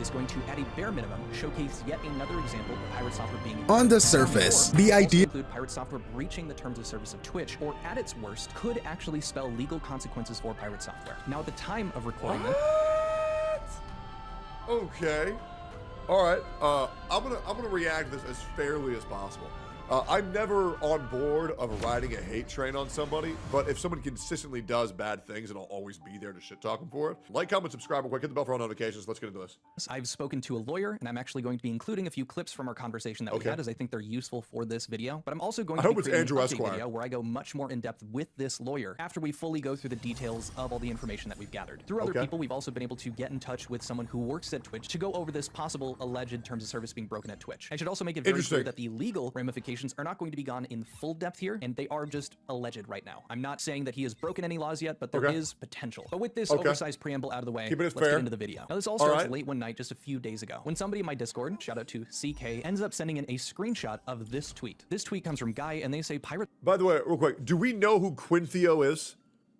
is going to, at a bare minimum, showcase yet another example of pirate software being on the surface. The idea include pirate software breaching the terms of service of Twitch, or at its worst, could actually spell legal consequences for pirate software. Now, at the time of recording this, okay, all right. I'm gonna react to this as fairly as possible. I'm never on board of riding a hate train on somebody, but if someone consistently does bad things, and I'll always be there to shit talk them for it. Like, comment, subscribe, real quick, hit the bell for all notifications. Let's get into this. I've spoken to a lawyer, and I'm actually going to be including a few clips from our conversation that we had, as I think they're useful for this video. But I'm also going to be creating an update video where I go much more in depth with this lawyer after we fully go through the details of all the information that we've gathered. Through other people, we've also been able to get in touch with someone who works at Twitch to go over this possible alleged terms of service being broken at Twitch. I should also make it very clear that the legal ramifications are not going to be gone in full depth here, and they are just alleged right now. I'm not saying that he has broken any laws yet, but there is potential. But with this oversized preamble out of the way, let's get into the video. Now, this all starts late one night just a few days ago, when somebody in my Discord, shout out to CK, ends up sending in a screenshot of this tweet. This tweet comes from Guy, and they say, pirate... By the way, real quick, do we know who Quinthio is?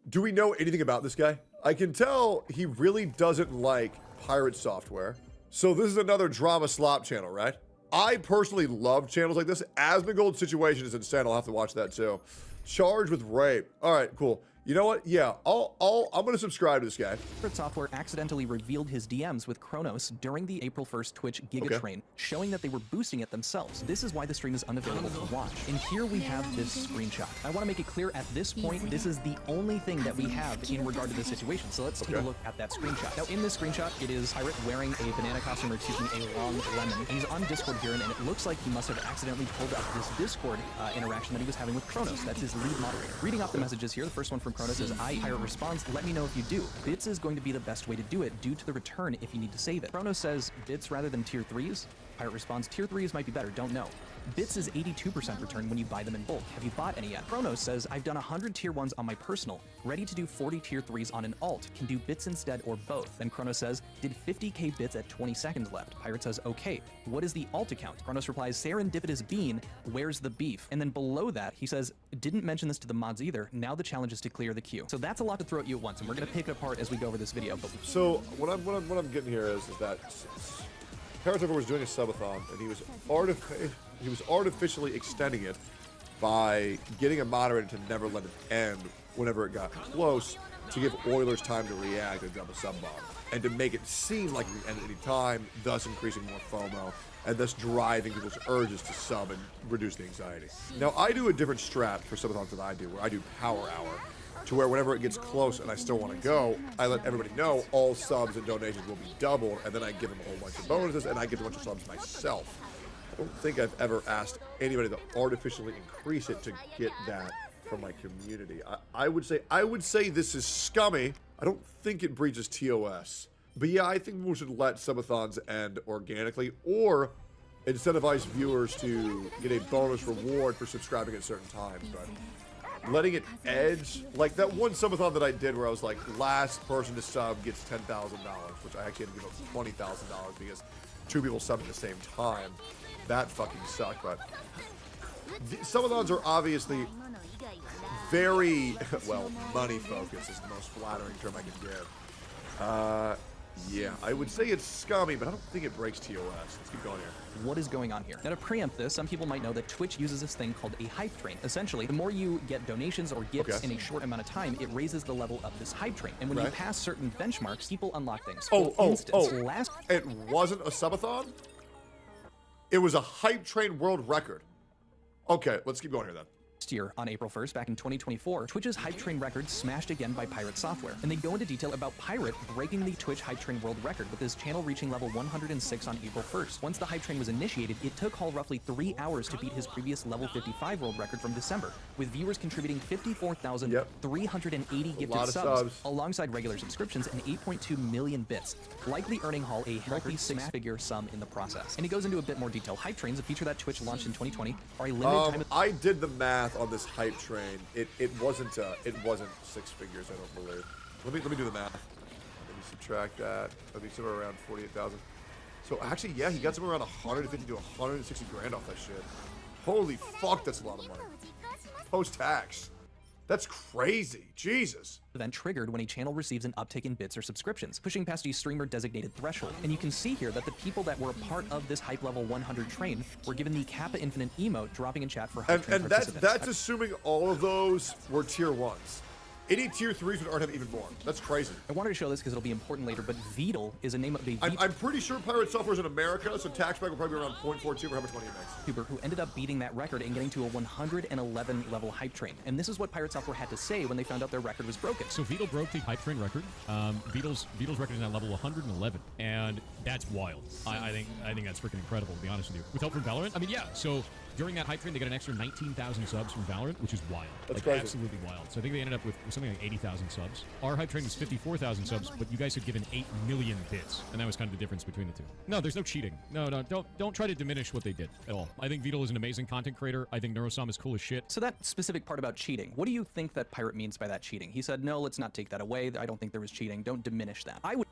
Do we know anything about this guy? I can tell he really doesn't like pirate software. So this is another drama slop channel, right? I personally love channels like this. Asmongold's situation is insane. I'll have to watch that too. Charged with rape. All right, cool. You know what? Yeah, I'm gonna subscribe to this guy. Pirate Software accidentally revealed his DMs with Kronos during the April 1st Twitch Giga Train, showing that they were boosting it themselves. This is why the stream is unavailable to watch. And here we have this screenshot. I want to make it clear at this point, this is the only thing that we have in regard to this situation. So let's take a look at that screenshot. Now, in this screenshot, it is Pirate wearing a banana costume, or excuse me, a long lemon. And he's on Discord here, and it looks like he must have accidentally pulled up this Discord interaction that he was having with Kronos. That's his lead moderator. Reading off the messages here, the first one from Kronos is, Pirate responds, let me know if you do. Bits is going to be the best way to do it due to the return if you need to save it. Kronos says, bits rather than tier 3s? Pirate responds, tier 3s might be better, don't know. Bits is 82% return when you buy them in bulk. Have you bought any yet? Kronos says, I've done 100 tier 1s on my personal, ready to do 40 tier 3s on an alt, can do bits instead or both. Then Kronos says, did 50k bits at 20 seconds left. Pirate says, okay, what is the alt account? Kronos replies, serendipitous bean, where's the beef? And then below that, he says, didn't mention this to the mods either, now the challenge is to clear the queue. So that's a lot to throw at you at once, and we're gonna pick it apart as we go over this video. But so what I'm getting here is that Pirate was doing a subathon, and he was artificially extending it by getting a moderator to never let it end whenever it got close, to give Oilers time to react and dump a sub bomb, and to make it seem like it can end at any time, thus increasing more FOMO, and thus driving people's urges to sub and reduce the anxiety. Now, I do a different strat for subathons than I do, where I do power hour, to where whenever it gets close and I still want to go, I let everybody know all subs and donations will be doubled, and then I give them a whole bunch of bonuses, and I get a bunch of subs myself. I don't think I've ever asked anybody to artificially increase it to get that from my community. I would say this is scummy. I don't think it breaches TOS. But yeah, I think we should let subathons end organically, or incentivize viewers to get a bonus reward for subscribing at certain times. But letting it edge, like that one subathon that I did where I was like, last person to sub gets $10,000, which I actually had to give up $20,000 because 2 people subbed at the same time. That fucking sucked. But subathons are obviously very, well, money focused is the most flattering term I can give. Yeah, I would say it's scummy, but I don't think it breaks TOS. Let's keep going here. What is going on here? Now, to preempt this, some people might know that Twitch uses this thing called a hype train. Essentially, the more you get donations or gifts in a short amount of time, it raises the level of this hype train. And when you pass certain benchmarks, people unlock things. It wasn't a subathon? It was a hype train world record. Okay, let's keep going here then. Year on April 1st, back in 2024, Twitch's hype train record smashed again by Pirate Software, and they go into detail about Pirate breaking the Twitch hype train world record, with his channel reaching level 106 on April 1st. Once the hype train was initiated, it took Hall roughly 3 hours to beat his previous level 55 world record from December, with viewers contributing 54,380 gifted subs, alongside regular subscriptions and 8.2 million bits, likely earning Hall a healthy 6-figure sum in the process. And he goes into a bit more detail. Hype trains, a feature that Twitch launched in 2020, are a limited time. I did the math on this hype train. It wasn't 6 figures, I don't believe. Let me do the math. Let me subtract that. That'd be somewhere around 48,000. So actually, yeah, he got somewhere around 150 to 160 grand off that shit. Holy fuck, that's a lot of money. Post tax. That's crazy. Jesus. Event triggered when a channel receives an uptick in bits or subscriptions, pushing past a streamer designated threshold. And you can see here that the people that were a part of this hype level 100 train were given the Kappa Infinite emote dropping in chat for hype train And participants. that's assuming all of those were tier 1s. Any tier 3s would earn him even more. That's crazy. I wanted to show this because it'll be important later, but Vedal is a name of a I'm pretty sure Pirate Software is in America, so tax break will probably be around 0.42 for how much money he makes. YouTuber who ended up beating that record and getting to a 111 level hype train. And this is what Pirate Software had to say when they found out their record was broken. So Vedal broke the hype train record. Vedal's record is at level 111, and that's wild. I think that's freaking incredible, to be honest with you. With help from Valorant, I mean, yeah. So during that hype train, they got an extra 19,000 subs from Valorant, which is wild. That's crazy. Absolutely wild. So I think they ended up with something like 80,000 subs. Our hype train was 54,000 subs, but you guys had given 8 million bits, and that was kind of the difference between the two. No, there's no cheating. No, don't try to diminish what they did at all. I think Vedal is an amazing content creator. I think Neurosom is cool as shit. So that specific part about cheating, what do you think that Pirate means by that cheating? He said, no, let's not take that away. I don't think there was cheating. Don't diminish that. I would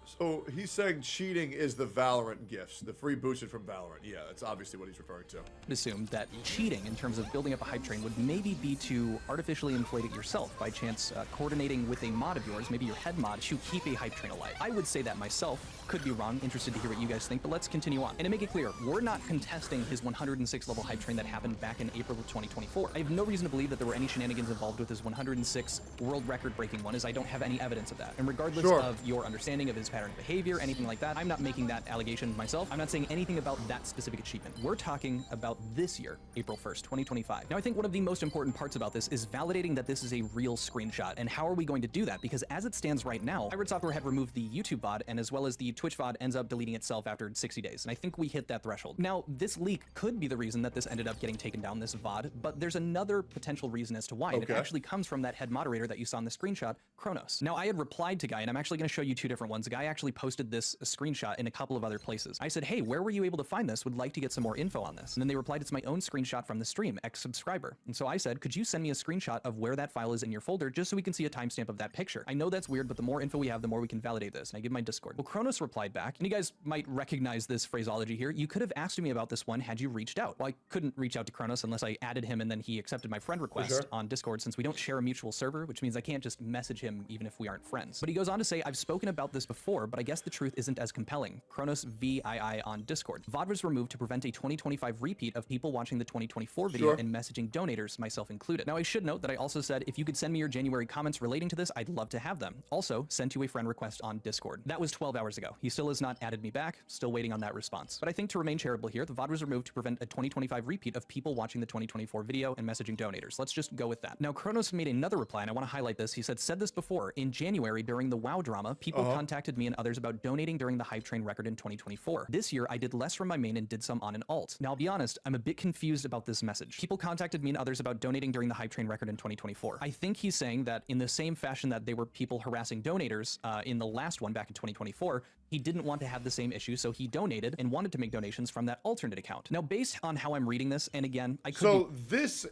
So he's saying cheating is the Valorant gifts, the free boosted from Valorant. Yeah, that's obviously what he's referring to. assume that cheating in terms of building up a hype train would maybe be to artificially inflate it yourself by chance coordinating with a mod of yours, maybe your head mod, to keep a hype train alive. I would say that myself. Could be wrong. Interested to hear what you guys think, but let's continue on. And to make it clear, we're not contesting his 106 level hype train that happened back in April of 2024. I have no reason to believe that there were any shenanigans involved with his 106 world record breaking one, as I don't have any evidence of that. And regardless of your understanding of his pattern of behavior, anything like that, I'm not making that allegation myself. I'm not saying anything about that specific achievement. We're talking about this year, April 1st, 2025. Now, I think one of the most important parts about this is validating that this is a real screenshot. And how are we going to do that? Because as it stands right now, Pirate Software had removed the YouTube VOD, and as well as the Twitch VOD ends up deleting itself after 60 days. And I think we hit that threshold. Now, this leak could be the reason that this ended up getting taken down, this VOD, but there's another potential reason as to why. And it actually comes from that head moderator that you saw in the screenshot, Kronos. Now, I had replied to Guy, and I'm actually going to show you two different ones. Guy actually posted this screenshot in a couple of other places. I said, hey, where were you able to find this? Would like to get some more info on this. And then they replied, it's my own screenshot from the stream, ex-subscriber. And so I said, could you send me a screenshot of where that file is in your folder, just so we can see a timestamp of that picture? I know that's weird, but the more info we have, the more we can validate this. And I give my Discord. Well, Kronos replied back, and you guys might recognize this phraseology here. You could have asked me about this one had you reached out. Well, I couldn't reach out to Kronos unless I added him and then he accepted my friend request on Discord, since we don't share a mutual server, which means I can't just message him even if we aren't friends. But he goes on to say, I've spoken about this before, but I guess the truth isn't as compelling. Kronos VII on Discord. VOD was removed to prevent a 2025 repeat of people watching the 2024 video and messaging donators, myself included. Now, I should note that I also said, if you could send me your January comments relating to this, I'd love to have them. Also, sent you a friend request on Discord. That was 12 hours ago. He still has not added me back, still waiting on that response. But I think to remain charitable here, the VOD was removed to prevent a 2025 repeat of people watching the 2024 video and messaging donators. Let's just go with that. Now, Kronos made another reply, and I want to highlight this. He said this before. In January, during the WoW drama, people contacted me and others about donating during the hype train record in 2024. This year, I did less from my main and did some on an alt. Now, I'll be honest, I'm a bit confused about this message. People contacted me and others about donating during the hype train record in 2024. I think he's saying that in the same fashion that they were people harassing donators in the last one back in 2024, he didn't want to have the same issue, so he donated and wanted to make donations from that alternate account. Now, based on how I'm reading this, and again, I could So this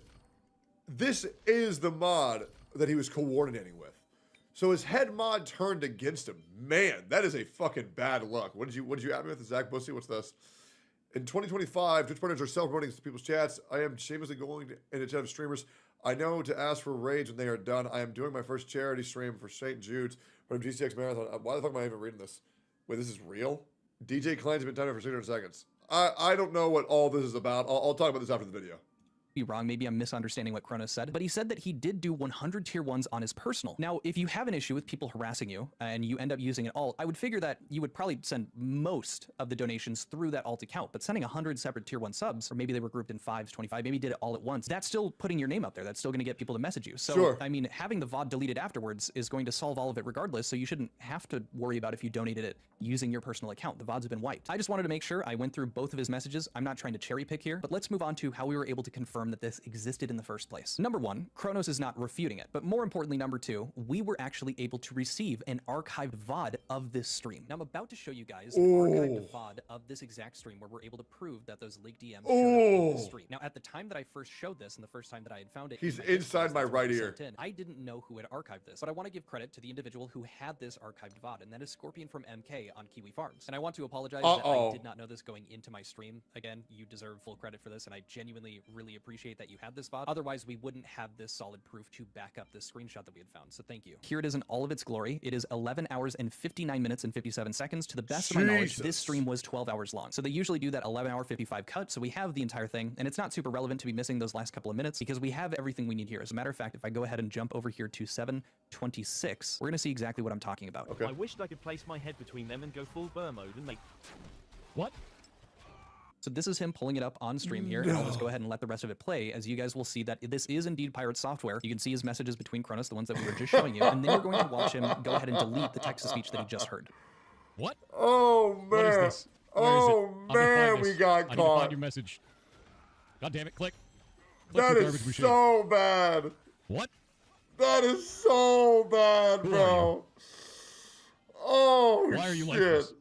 is the mod that he was coordinating with. So his head mod turned against him. Man, that is a fucking bad luck. What did you add me with, Zach Bussy? What's this? In 2025, Twitch partners are self-promoting to people's chats. I am shamelessly going into chat of streamers. I know to ask for raids when they are done. I am doing my first charity stream for St. Jude's from GCX Marathon. Why the fuck am I even reading this? Wait, this is real? DJ Klein's been timed for 600 seconds. I don't know what all this is about. I'll talk about this after the video. be wrong. Maybe I'm misunderstanding what Kronos said, but he said that he did do 100 tier 1s on his personal. Now, if you have an issue with people harassing you and you end up using an alt, I would figure that you would probably send most of the donations through that alt account, but sending 100 separate tier 1 subs, or maybe they were grouped in 5s, 25, maybe did it all at once, that's still putting your name up there. That's still going to get people to message you. So, sure. I mean, having the VOD deleted afterwards is going to solve all of it regardless, so you shouldn't have to worry about if you donated it using your personal account. The VODs have been wiped. I just wanted to make sure I went through both of his messages. I'm not trying to cherry pick here, but let's move on to how we were able to confirm that this existed in the first place. Number one, Kronos is not refuting it, but more importantly, number two, we were actually able to receive an archived VOD of this stream. Now I'm about to show you guys an archived VOD of this exact stream where we're able to prove that those leaked DMs showed up in the stream. Now at the time that I first showed this and the first time that I had found it, he's inside my right ear. I didn't know who had archived this, but I want to give credit to the individual who had this archived VOD, and that is Scorpion from MK on Kiwi Farms. And I want to apologize that I did not know this going into my stream. Again, you deserve full credit for this, and I genuinely really appreciate appreciate that you had this VOD. Otherwise, we wouldn't have this solid proof to back up this screenshot that we had found. So thank you. Here it is in all of its glory. It is 11 hours and 59 minutes and 57 seconds. To the best of my knowledge, this stream was 12 hours long. So they usually do that 11-hour 55 cut. So we have the entire thing, and it's not super relevant to be missing those last couple of minutes because we have everything we need here. As a matter of fact, if I go ahead and jump over here to 7:26, we're going to see exactly what I'm talking about. Okay. I wished I could place my head between them and go full burr mode and make... What? So this is him pulling it up on stream here, and I'll just go ahead and let the rest of it play, as you guys will see that this is indeed pirate software. You can see his messages between Kronos, the ones that we were just showing you, and then you're going to watch him go ahead and delete the text-to-speech that he just heard. What? Oh, man. What is this? Where is Oh, it? I'm gonna man, find we this. got I need to caught. find your message. God damn it, click. Click That the is garbage machine. so bad. What? That is so bad, Who are bro. Oh, Why are you like shit. this?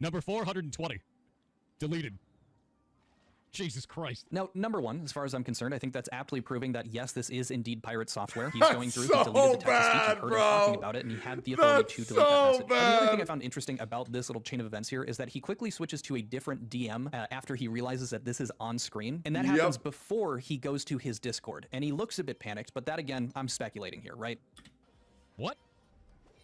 Number 420. Deleted. Jesus Christ. Now, number one, as far as I'm concerned, I think that's aptly proving that, yes, this is indeed pirate software. He's That's going through, so he deleted the text-to-speech, bad, he heard bro. us talking about it, and he had the authority That's to delete that so message. But the other thing bad. I found interesting about this little chain of events here is that he quickly switches to a different DM after he realizes that this is on screen, and that happens before he goes to his Discord. And he looks a bit panicked, but that, again, I'm speculating here, right? What?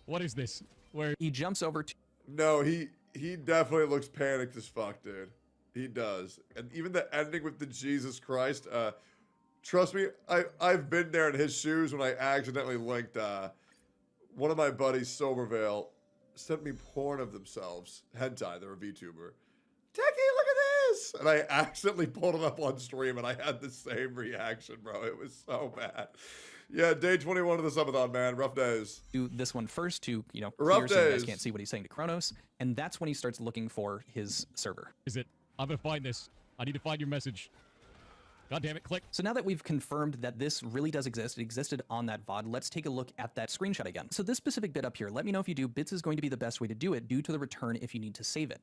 What is this? Where? He jumps over to... No, he definitely looks panicked as fuck, dude. He does. And even the ending with the Jesus Christ, trust me, I've been there in his shoes when I accidentally linked one of my buddies, Sobervale, sent me porn of themselves. Hentai, they're a VTuber. Techie, look at this! And I accidentally pulled it up on stream and I had the same reaction, bro. It was so bad. Yeah, day 21 of the subathon, man. Rough days. do this one first to, you know, Rough clear so you guys days. can't see what he's saying to Kronos, and that's when he starts looking for his server. Is it? I'm gonna find this. I need to find your message. God damn it, click. So now that we've confirmed that this really does exist, it existed on that VOD, let's take a look at that screenshot again. So this specific bit up here, let me know if you do. Bits is going to be the best way to do it due to the return if you need to save it.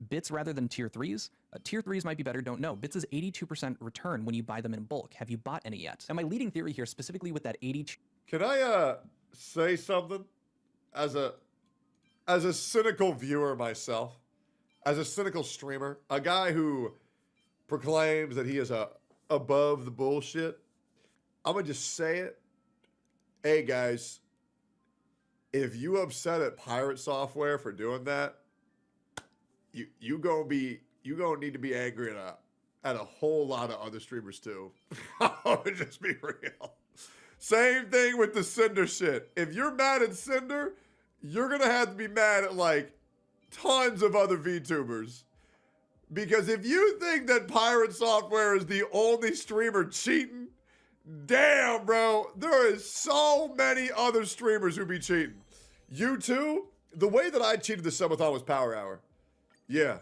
Bits rather than tier 3s. Tier 3s might be better, don't know. Bits is 82% return when you buy them in bulk. Have you bought any yet? And my leading theory here, specifically with that 82... Can I say something as a cynical viewer myself, as a cynical streamer, a guy who proclaims that he is above the bullshit? I'm gonna just say it. Hey guys, if you upset at pirate software for doing that, you gonna need to be angry at a whole lot of other streamers too. I'm gonna just be real. Same thing with the Cinder shit. If you're mad at Cinder, you're gonna have to be mad at like tons of other VTubers. Because if you think that pirate software is the only streamer cheating, damn, bro, there is so many other streamers who be cheating. You too? The way that I cheated the subathon was Power Hour. Yeah,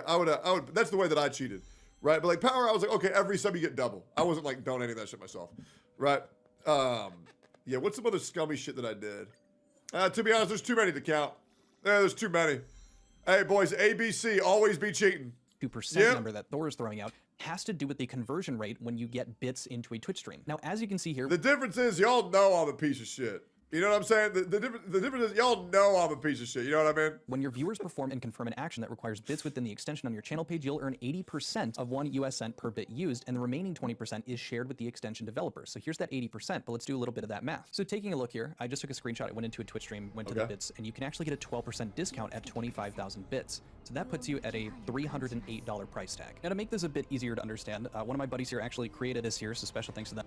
I would. That's the way that I cheated, right? But like Power Hour, I was like, okay, every sub you get double. I wasn't like donating that shit myself, right? Yeah. What's some other scummy shit that I did? To be honest, there's too many to count. Yeah, there's too many. Hey, boys, ABC, always be cheating. 2% number that Thor is throwing out has to do with the conversion rate when you get bits into a Twitch stream. Now, as you can see here, The difference is y'all know I'm a piece of shit. You know what I'm saying? The difference is y'all know I'm a piece of shit. You know what I mean? when your viewers perform and confirm an action that requires bits within the extension on your channel page, you'll earn 80% of 1 US cent per bit used, and the remaining 20% is shared with the extension developers. So here's that 80%, but let's do a little bit of that math. So taking a look here, I just took a screenshot, it went into a Twitch stream, went to the bits, and you can actually get a 12% discount at 25,000 bits. So that puts you at a $308 price tag. Now to make this a bit easier to understand, one of my buddies here actually created this here, so special thanks to them.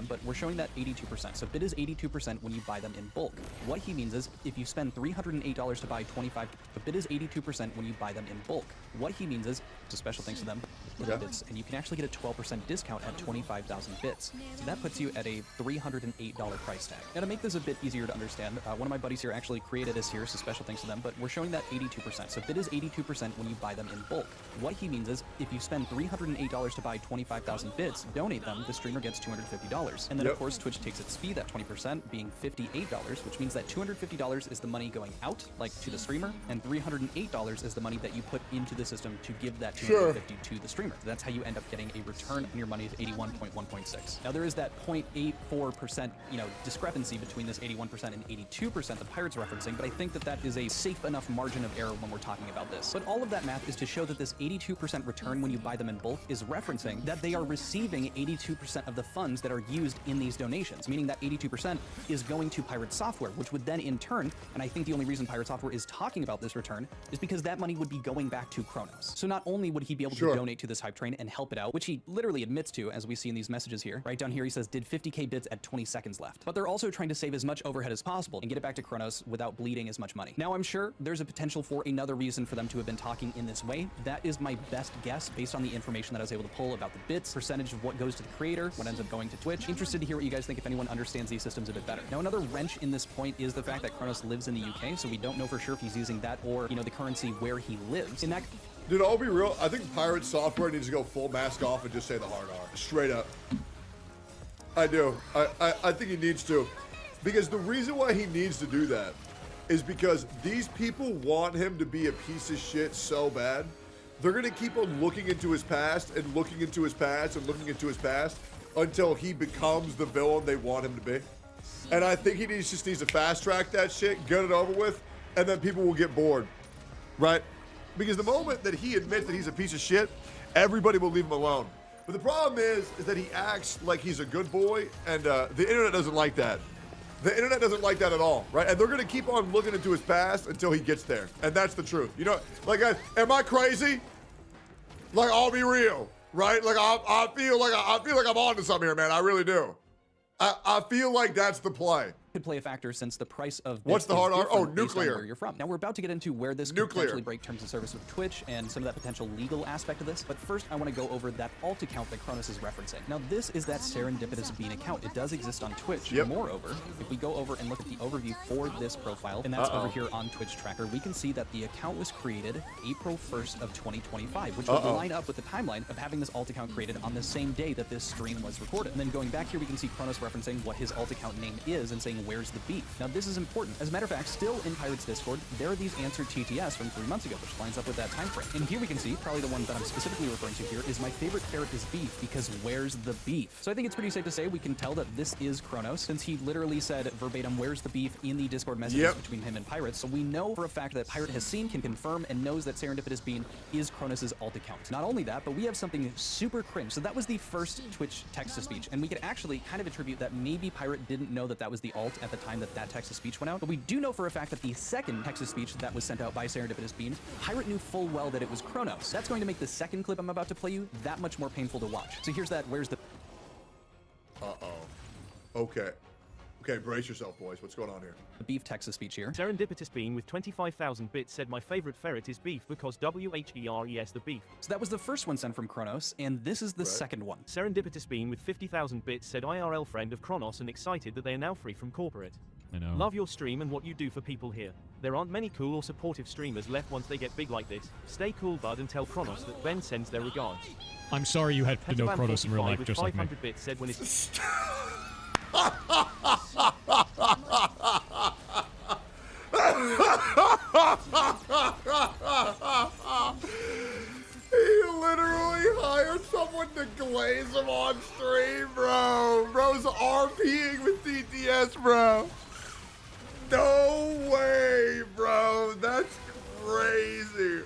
But we're showing that 82%. So bit is 82% when you buy them in bulk. What he means is if you spend $308 to buy 25, but bit is 82% when you buy them in bulk. What he means is, so special thanks to them, bits, and you can actually get a 12% discount at 25,000 bits. So that puts you at a $308 price tag. Now to make this a bit easier to understand, one of my buddies here actually created this here, so special thanks to them, but we're showing that 82%. So bit is 82% when you buy them in bulk. What he means is if you spend $308 to buy 25,000 bits, donate them, the streamer gets $250. And then of course Twitch takes its fee, that 20% being $58, which means that $250 is the money going out, like to the streamer, and $308 is the money that you put into the system to give that $250 to the streamer. streamer. That's how you end up getting a return on your money of 81.1.6. Now there is that 0.84%, discrepancy between this 81% and 82% the Pirate's referencing, but I think that that is a safe enough margin of error when we're talking about this. But all of that math is to show that this 82% return when you buy them in bulk is referencing that they are receiving 82% of the funds that are used in these donations, meaning that 82% is going to Pirate Software, which would then in turn, and I think the only reason Pirate Software is talking about this return is because that money would be going back to Kronos. So not only would he be able to donate to this hype train and help it out, which he literally admits to, as we see in these messages here, right down here he says did 50k bits at 20 seconds left. But they're also trying to save as much overhead as possible and get it back to Kronos without bleeding as much money. Now I'm sure there's a potential for another reason for them to have been talking in this way. That is my best guess based on the information that I was able to pull about the bits, percentage of what goes to the creator, what ends up going to Twitch. Interested to hear what you guys think if anyone understands these systems a bit better. Now another wrench in this point is the fact that Kronos lives in the UK, so we don't know for sure if he's using that or, the currency where he lives. In that Dude, I'll be real. I think Pirate Software needs to go full mask off and just say the hard R. Straight up. I do. I think he needs to. Because the reason why he needs to do that is because these people want him to be a piece of shit so bad. They're going to keep on looking into his past and looking into his past and looking into his past until he becomes the villain they want him to be. And I think he just needs to fast track that shit, get it over with, and then people will get bored. Right? Because the moment that he admits that he's a piece of shit, everybody will leave him alone. But the problem is that he acts like he's a good boy, and the internet doesn't like that. The internet doesn't like that at all, right? And they're gonna keep on looking into his past until he gets there. And that's the truth. Am I crazy? Like, I'll be real, right? Like, I feel like I'm on to something here, man. I really do. I feel like that's the play. Could play a factor since the price of what's the hard R? Oh, based on nuclear. where you're from. Now we're about to get into where this could potentially break terms of service with Twitch and some of that potential legal aspect of this. But first, I want to go over that alt account that Kronos is referencing. Now this is that serendipitous bean account. It does exist on Twitch. Yep. Moreover, if we go over and look at the overview for this profile, and that's over here on Twitch Tracker, we can see that the account was created April 1st of 2025, which would line up with the timeline of having this alt account created on the same day that this stream was recorded. And then going back here, we can see Kronos referencing what his alt account name is and saying, where's the beef? Now this is important. As a matter of fact, still in Pirates Discord, there are these answered TTS from 3 months ago, which lines up with that time frame. And here we can see, probably the one that I'm specifically referring to here is my favorite ferret is beef, because where's the beef? So I think it's pretty safe to say we can tell that this is Kronos, since he literally said verbatim, where's the beef in the Discord messages between him and Pirates. So we know for a fact that Pirate has seen, can confirm, and knows that Serendipitous Bean is Kronos' alt account. Not only that, but we have something super cringe. So that was the first Twitch text-to-speech, and we could actually kind of attribute that maybe Pirate didn't know that that was the alt at the time that that text-to-speech went out, but we do know for a fact that the second text-to-speech that was sent out by Serendipitous Bean, Pirate knew full well that it was Kronos. That's going to make the second clip I'm about to play you that much more painful to watch. So here's that, where's the... Okay. Okay, brace yourself, boys. What's going on here? The beef text-to-speech here. Serendipitous Bean with 25,000 bits said my favorite ferret is beef because WHERES the beef. So that was the first one sent from Kronos, and this is the second one. Serendipitous Bean with 50,000 bits said IRL friend of Kronos and excited that they are now free from corporate. I know. Love your stream and what you do for people here. There aren't many cool or supportive streamers left once they get big like this. Stay cool, bud, and tell Kronos that Ben sends their regards. I'm sorry you had to know Kronos in real life, just like me. 500 bits said when it's... He literally hired someone to glaze him on stream, bro. Bro's RPing with TTS, bro. No way, bro. That's crazy.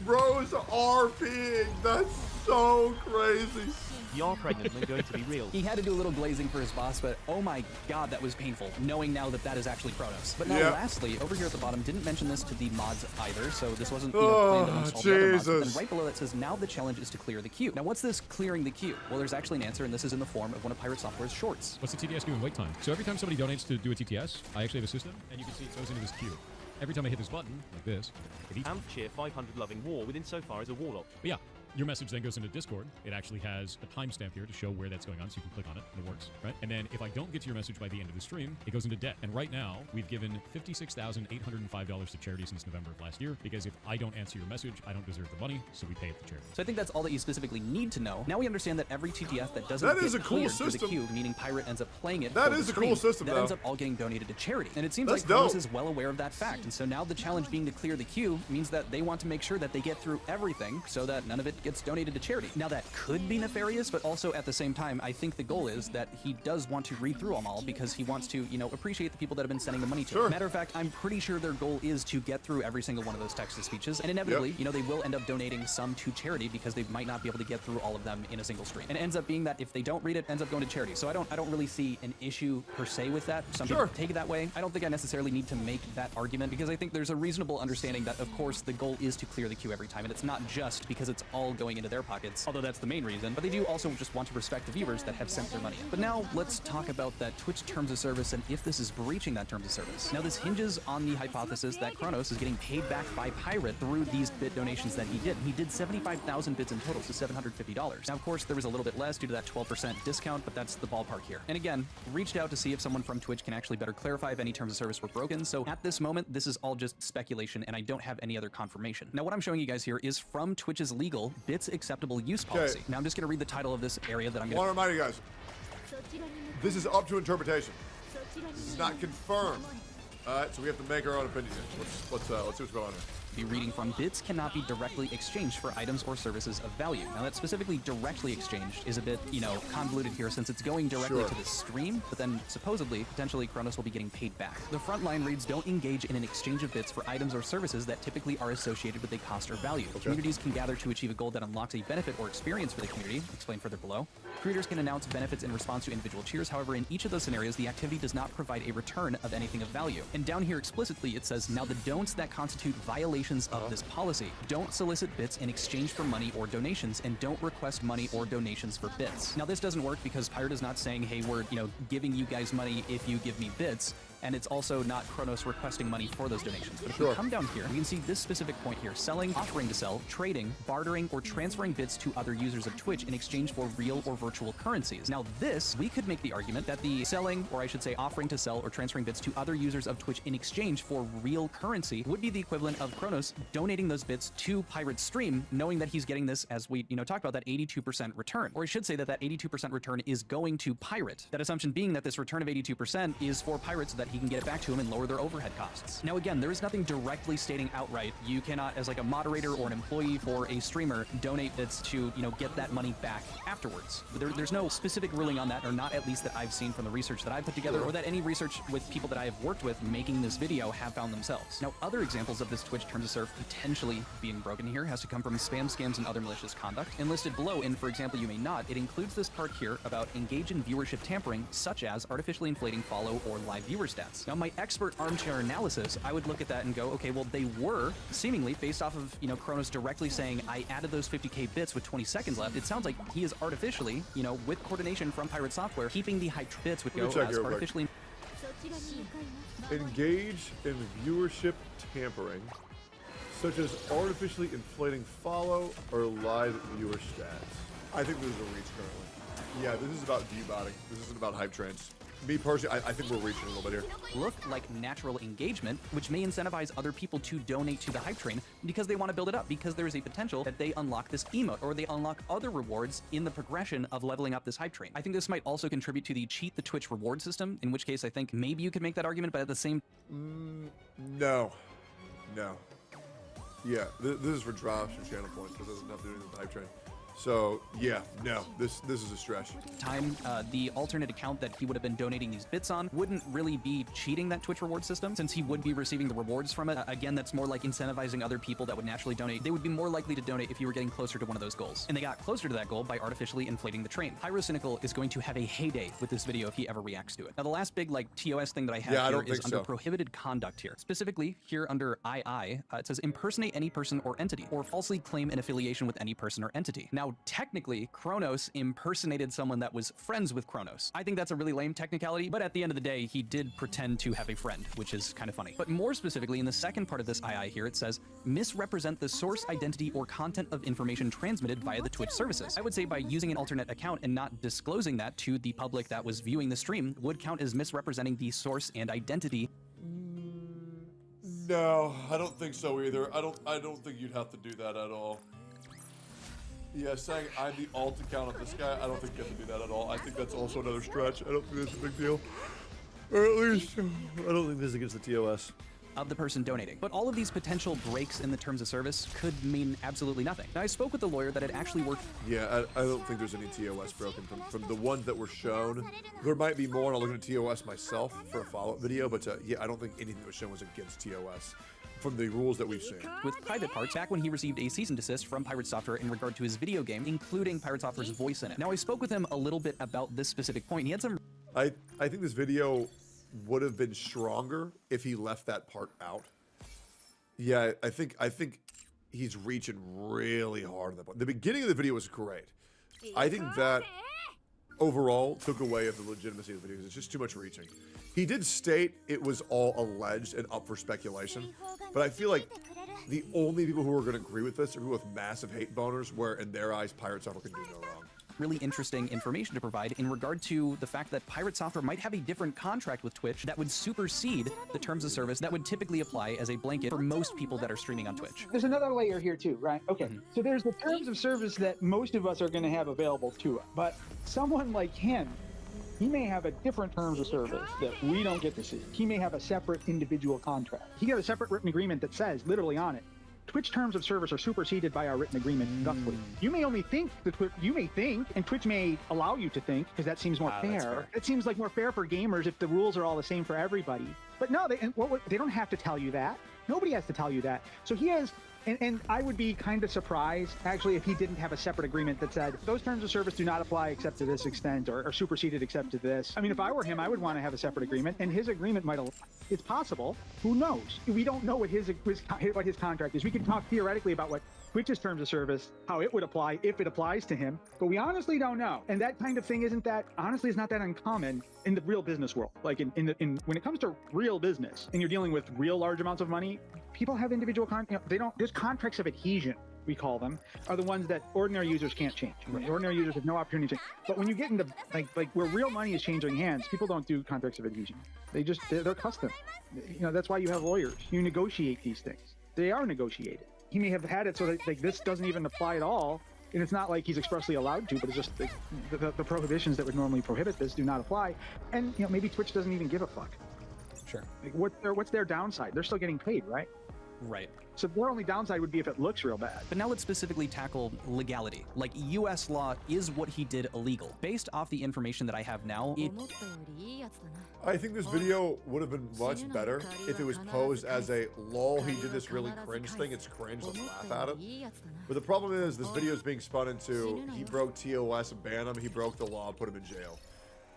Bro's RPing. That's so crazy. You're pregnant and going to be real. He had to do a little glazing for his boss, but oh my god, that was painful, knowing now that that is actually Kronos. But now lastly, over here at the bottom, didn't mention this to the mods either, so this wasn't planned amongst all the other mods. And right below that says, now the challenge is to clear the queue. Now what's this clearing the queue? Well, there's actually an answer, and this is in the form of one of Pirate Software's shorts. What's the TTS do in wait time? So every time somebody donates to do a TTS, I actually have a system, and you can see it goes into this queue. Every time I hit this button, like this, it eats. Amp cheer 500 loving war within so far as a warlock. But yeah, your message then goes into Discord. It actually has a timestamp here to show where that's going on, so you can click on it, and it works, right? And then if I don't get to your message by the end of the stream, it goes into debt. And right now, we've given $56,805 to charity since November of last year, because if I don't answer your message, I don't deserve the money, so we pay it to charity. So I think that's all that you specifically need to know. Now we understand that every TTF that doesn't get cool cleared through the queue, meaning Pirate ends up playing it. That is a cool system, that though. ends up all getting donated to charity. And it seems That's like Kronos dope. is well aware of that fact. And so now the challenge being to clear the queue means that they want to make sure that they get through everything so that none of it gets donated to charity. Now that could be nefarious, but also at the same time, I think the goal is that he does want to read through them all because he wants to, appreciate the people that have been sending the money to him. Matter of fact, I'm pretty sure their goal is to get through every single one of those text-to-speeches, and inevitably, they will end up donating some to charity because they might not be able to get through all of them in a single stream. And it ends up being that if they don't read it, ends up going to charity. So I don't really see an issue per se with that. Some people take it that way. I don't think I necessarily need to make that argument because I think there's a reasonable understanding that, of course, the goal is to clear the queue every time, and it's not just because it's all going into their pockets, although that's the main reason, but they do also just want to respect the viewers that have sent their money in. But now let's talk about that Twitch terms of service and if this is breaching that terms of service. Now this hinges on the hypothesis that Kronos is getting paid back by Pirate through these bit donations that he did. He did 75,000 bits in total, so $750. Now, of course, there was a little bit less due to that 12% discount, but that's the ballpark here. And again, reached out to see if someone from Twitch can actually better clarify if any terms of service were broken. So at this moment, this is all just speculation, and I don't have any other confirmation. Now, what I'm showing you guys here is from Twitch's legal bits acceptable use policy. Now, I'm just going to read the title of this area that I'm going to... I want to remind you guys, this is up to interpretation. This is not confirmed. All right, so we have to make our own opinion here. Let's see what's going on here. Be reading from bits cannot be directly exchanged for items or services of value. Now that specifically directly exchanged is a bit, convoluted here since it's going directly to the stream, but then supposedly, potentially Kronos will be getting paid back. The front line reads, don't engage in an exchange of bits for items or services that typically are associated with a cost or value. Communities can gather to achieve a goal that unlocks a benefit or experience for the community, explained further below. Creators can announce benefits in response to individual cheers. However, in each of those scenarios, the activity does not provide a return of anything of value. And down here explicitly, it says, now the don'ts that constitute violations of this policy. Don't solicit bits in exchange for money or donations, and don't request money or donations for bits. Now this doesn't work because Pirate is not saying, hey, we're, giving you guys money if you give me bits. And it's also not Kronos requesting money for those donations. But if we come down here, we can see this specific point here. Selling, offering to sell, trading, bartering, or transferring bits to other users of Twitch in exchange for real or virtual currencies. Now this, we could make the argument that the selling, or I should say offering to sell or transferring bits to other users of Twitch in exchange for real currency would be the equivalent of Kronos donating those bits to Pirate's stream, knowing that he's getting this, as we, talked about, that 82% return. Or I should say that that 82% return is going to Pirate. That assumption being that this return of 82% is for Pirate so that he can get it back to him and lower their overhead costs. Now again, there is nothing directly stating outright you cannot, as like a moderator or an employee for a streamer, donate bits to, get that money back afterwards. There's no specific ruling on that, or not at least that I've seen from the research that I've put together, or that any research with people that I have worked with making this video have found themselves. Now, other examples of this Twitch terms of service potentially being broken here has to come from spam, scams, and other malicious conduct. And listed below in, for example, you may not, it includes this part here about engage in viewership tampering, such as artificially inflating follow or live viewer stats. Now, my expert armchair analysis, I would look at that and go, okay, well, they were seemingly based off of, Kronos directly saying, I added those 50k bits with 20 seconds left. It sounds like he is artificially, with coordination from Pirate Software, keeping the hyped bits would go as artificially. Engage in viewership tampering, such as artificially inflating follow or live viewer stats. I think this is a reach currently. Yeah, this is about view-botting. This isn't about hype trains. Me personally, I think we're reaching a little bit here. Look like natural engagement, which may incentivize other people to donate to the hype train because they want to build it up, because there is a potential that they unlock this emote or they unlock other rewards in the progression of leveling up this hype train. I think this might also contribute to the cheat the Twitch reward system, in which case I think maybe you could make that argument, but at the same... No. Yeah, this is for drops or channel points, but it doesn't have to do anything with the hype train. So yeah, no, this is a stretch. The alternate account that he would have been donating these bits on wouldn't really be cheating that Twitch reward system, since he would be receiving the rewards from it. Again, that's more like incentivizing other people that would naturally donate. They would be more likely to donate if you were getting closer to one of those goals. And they got closer to that goal by artificially inflating the train. Pyrocynical is going to have a heyday with this video if he ever reacts to it. Now, the last big TOS thing that I have here is under prohibited conduct here. Specifically, here under II, it says impersonate any person or entity, or falsely claim an affiliation with any person or entity. Now, technically, Kronos impersonated someone that was friends with Kronos. I think that's a really lame technicality, but at the end of the day, he did pretend to have a friend, which is kind of funny. But more specifically, in the second part of this II here, it says, misrepresent the source, identity, or content of information transmitted via the Twitch services. I would say by using an alternate account and not disclosing that to the public that was viewing the stream would count as misrepresenting the source and identity. No, I don't think so either. I don't think you'd have to do that at all. Yeah, saying I'm the alt account of this guy, I don't think you have to do that at all. I think that's also another stretch. I don't think that's a big deal. Or at least, I don't think this is against the TOS. of the person donating. But all of these potential breaks in the terms of service could mean absolutely nothing. Now, I spoke with the lawyer that it actually worked. Yeah, I don't think there's any TOS broken from the ones that were shown. There might be more, and I'll look at TOS myself for a follow-up video, but yeah, I don't think anything that was shown was against TOS from the rules that we've seen. With private parts back when he received a cease and desist from Pirate Software in regard to his video game, including Pirate Software's voice in it. Now, I spoke with him a little bit about this specific point. He had some... I think this video would have been stronger if he left that part out. Yeah, I think he's reaching really hard on that point. The beginning of the video was great. I think that overall took away of the legitimacy of the video because it's just too much reaching. He did state it was all alleged and up for speculation, but I feel like the only people who are going to agree with this are people with massive hate boners, where in their eyes, Pirate Software can do no wrong. Really interesting information to provide in regard to the fact that Pirate Software might have a different contract with Twitch that would supersede the terms of service that would typically apply as a blanket for most people that are streaming on Twitch. There's another layer here too, right? Okay, so there's the terms of service that most of us are going to have available to us, but someone like him, he may have a different terms of service that we don't get to see. He may have a separate individual contract. He got a separate written agreement that says, literally on it, Twitch terms of service are superseded by our written agreement. Thusly, you may only think that you may think, and Twitch may allow you to think, because that seems more fair. It seems like more fair for gamers if the rules are all the same for everybody. But no, they don't have to tell you that. Nobody has to tell you that. So he has. And I would be kind of surprised, actually, if he didn't have a separate agreement that said, those terms of service do not apply except to this extent, or superseded except to this. I mean, if I were him, I would want to have a separate agreement, and his agreement might allow. It's possible. Who knows? We don't know what his contract is. We can talk theoretically about what Twitch's terms of service, how it would apply if it applies to him, but we honestly don't know. And that kind of thing is not that uncommon in the real business world. Like in when it comes to real business, and you're dealing with real large amounts of money, people have individual there's contracts of adhesion, we call them, are the ones that ordinary users can't change. Right. Ordinary users have no opportunity to change. But when you get into like where real money is changing hands, people don't do contracts of adhesion. They're custom. That's why you have lawyers. You negotiate these things. They are negotiated. He may have had it so that this doesn't even apply at all, and it's not like he's expressly allowed to, but it's just the prohibitions that would normally prohibit this do not apply. And maybe Twitch doesn't even give a fuck. Sure. Like, what's their downside? They're still getting paid, right? Right. So their only downside would be if it looks real bad. But now let's specifically tackle legality. Like, US law is what he did illegal. Based off the information that I have now, I think this video would have been much better if it was posed as a lol, he did this really cringe thing, it's cringe, let's laugh at it. But the problem is this video is being spun into he broke TOS and banned him, he broke the law, put him in jail.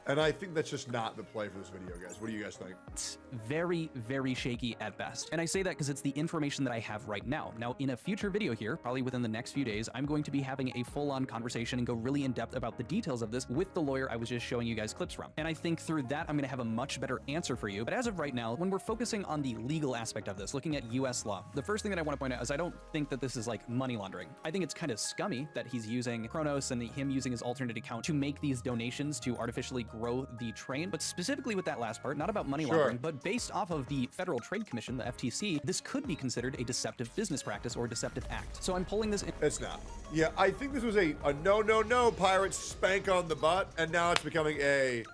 And I think that's just not the play for this video, guys. What do you guys think? It's very, very shaky at best. And I say that because it's the information that I have right now. Now, in a future video here, probably within the next few days, I'm going to be having a full-on conversation and go really in depth about the details of this with the lawyer I was just showing you guys clips from. And I think through that, I'm going to have a much better answer for you. But as of right now, when we're focusing on the legal aspect of this, looking at US law, the first thing that I want to point out is I don't think that this is like money laundering. I think it's kind of scummy that he's using Kronos and him using his alternate account to make these donations to artificially grow the train, but specifically with that last part, not about money laundering, but based off of the Federal Trade Commission, the FTC, this could be considered a deceptive business practice or deceptive act. So I'm pulling this in. It's not. Yeah, I think this was a no, pirates spank on the butt, and now it's becoming a,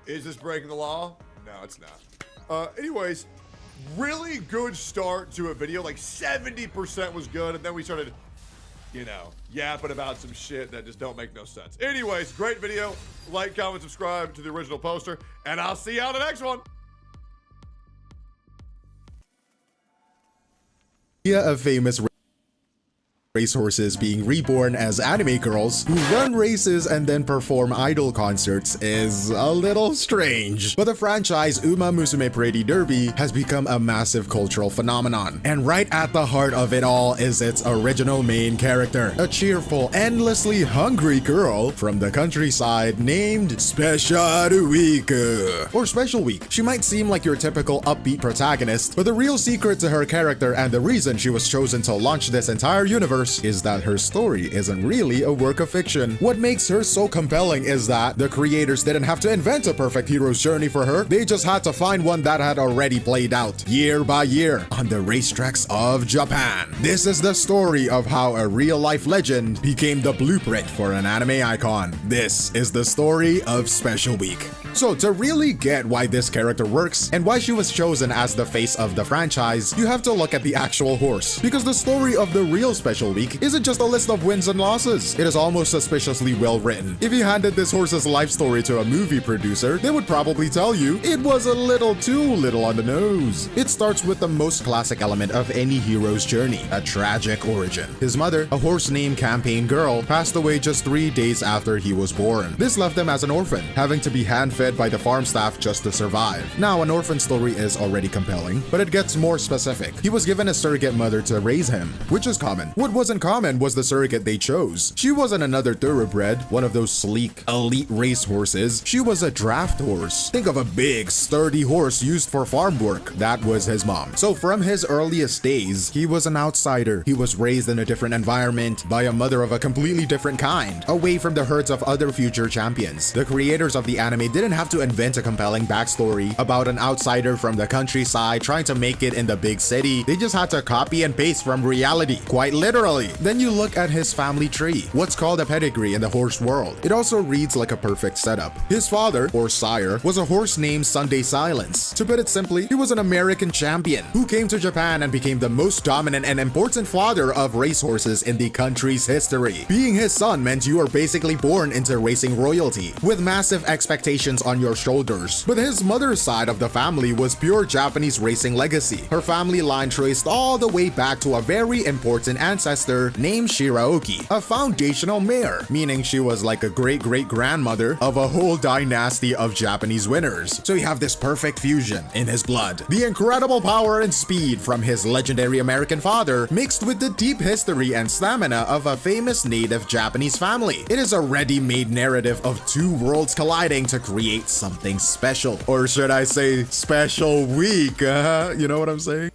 is this breaking the law? No, it's not. Anyways, really good start to a video, like 70% was good, and then we started, yapping about some shit that just don't make no sense. Anyways, great video. Like, comment, subscribe to the original poster, and I'll see you on the next one. A famous racehorses being reborn as anime girls who run races and then perform idol concerts is a little strange. But the franchise Uma Musume Pretty Derby has become a massive cultural phenomenon. And right at the heart of it all is its original main character, a cheerful, endlessly hungry girl from the countryside named Special Week. Or Special Week. She might seem like your typical upbeat protagonist, but the real secret to her character and the reason she was chosen to launch this entire universe worse is that her story isn't really a work of fiction. What makes her so compelling is that the creators didn't have to invent a perfect hero's journey for her, they just had to find one that had already played out, year by year, on the racetracks of Japan. This is the story of how a real-life legend became the blueprint for an anime icon. This is the story of Special Week. So to really get why this character works and why she was chosen as the face of the franchise, you have to look at the actual horse. Because the story of the real Special Week isn't just a list of wins and losses. It is almost suspiciously well written. If you handed this horse's life story to a movie producer, they would probably tell you it was a little too little on the nose. It starts with the most classic element of any hero's journey, a tragic origin. His mother, a horse named Campaign Girl, passed away just 3 days after he was born. This left him as an orphan, having to be hand-fed by the farm staff just to survive. Now, an orphan story is already compelling, but it gets more specific. He was given a surrogate mother to raise him, which is common. What wasn't common was the surrogate they chose. She wasn't another thoroughbred, one of those sleek, elite race horses. She was a draft horse. Think of a big, sturdy horse used for farm work. That was his mom. So from his earliest days, he was an outsider. He was raised in a different environment by a mother of a completely different kind, away from the herds of other future champions. The creators of the anime didn't have to invent a compelling backstory about an outsider from the countryside trying to make it in the big city. They just had to copy and paste from reality, quite literally. Then you look at his family tree, what's called a pedigree in the horse world. It also reads like a perfect setup. His father, or sire, was a horse named Sunday Silence. To put it simply, he was an American champion who came to Japan and became the most dominant and important father of racehorses in the country's history. Being his son meant you were basically born into racing royalty, with massive expectations on your shoulders. But his mother's side of the family was pure Japanese racing legacy. Her family line traced all the way back to a very important ancestor named Shiraoki, a foundational mare, meaning she was like a great-great-grandmother of a whole dynasty of Japanese winners. So you have this perfect fusion in his blood. The incredible power and speed from his legendary American father mixed with the deep history and stamina of a famous native Japanese family. It is a ready-made narrative of two worlds colliding to create something special. Or should I say, special week, you know what I'm saying?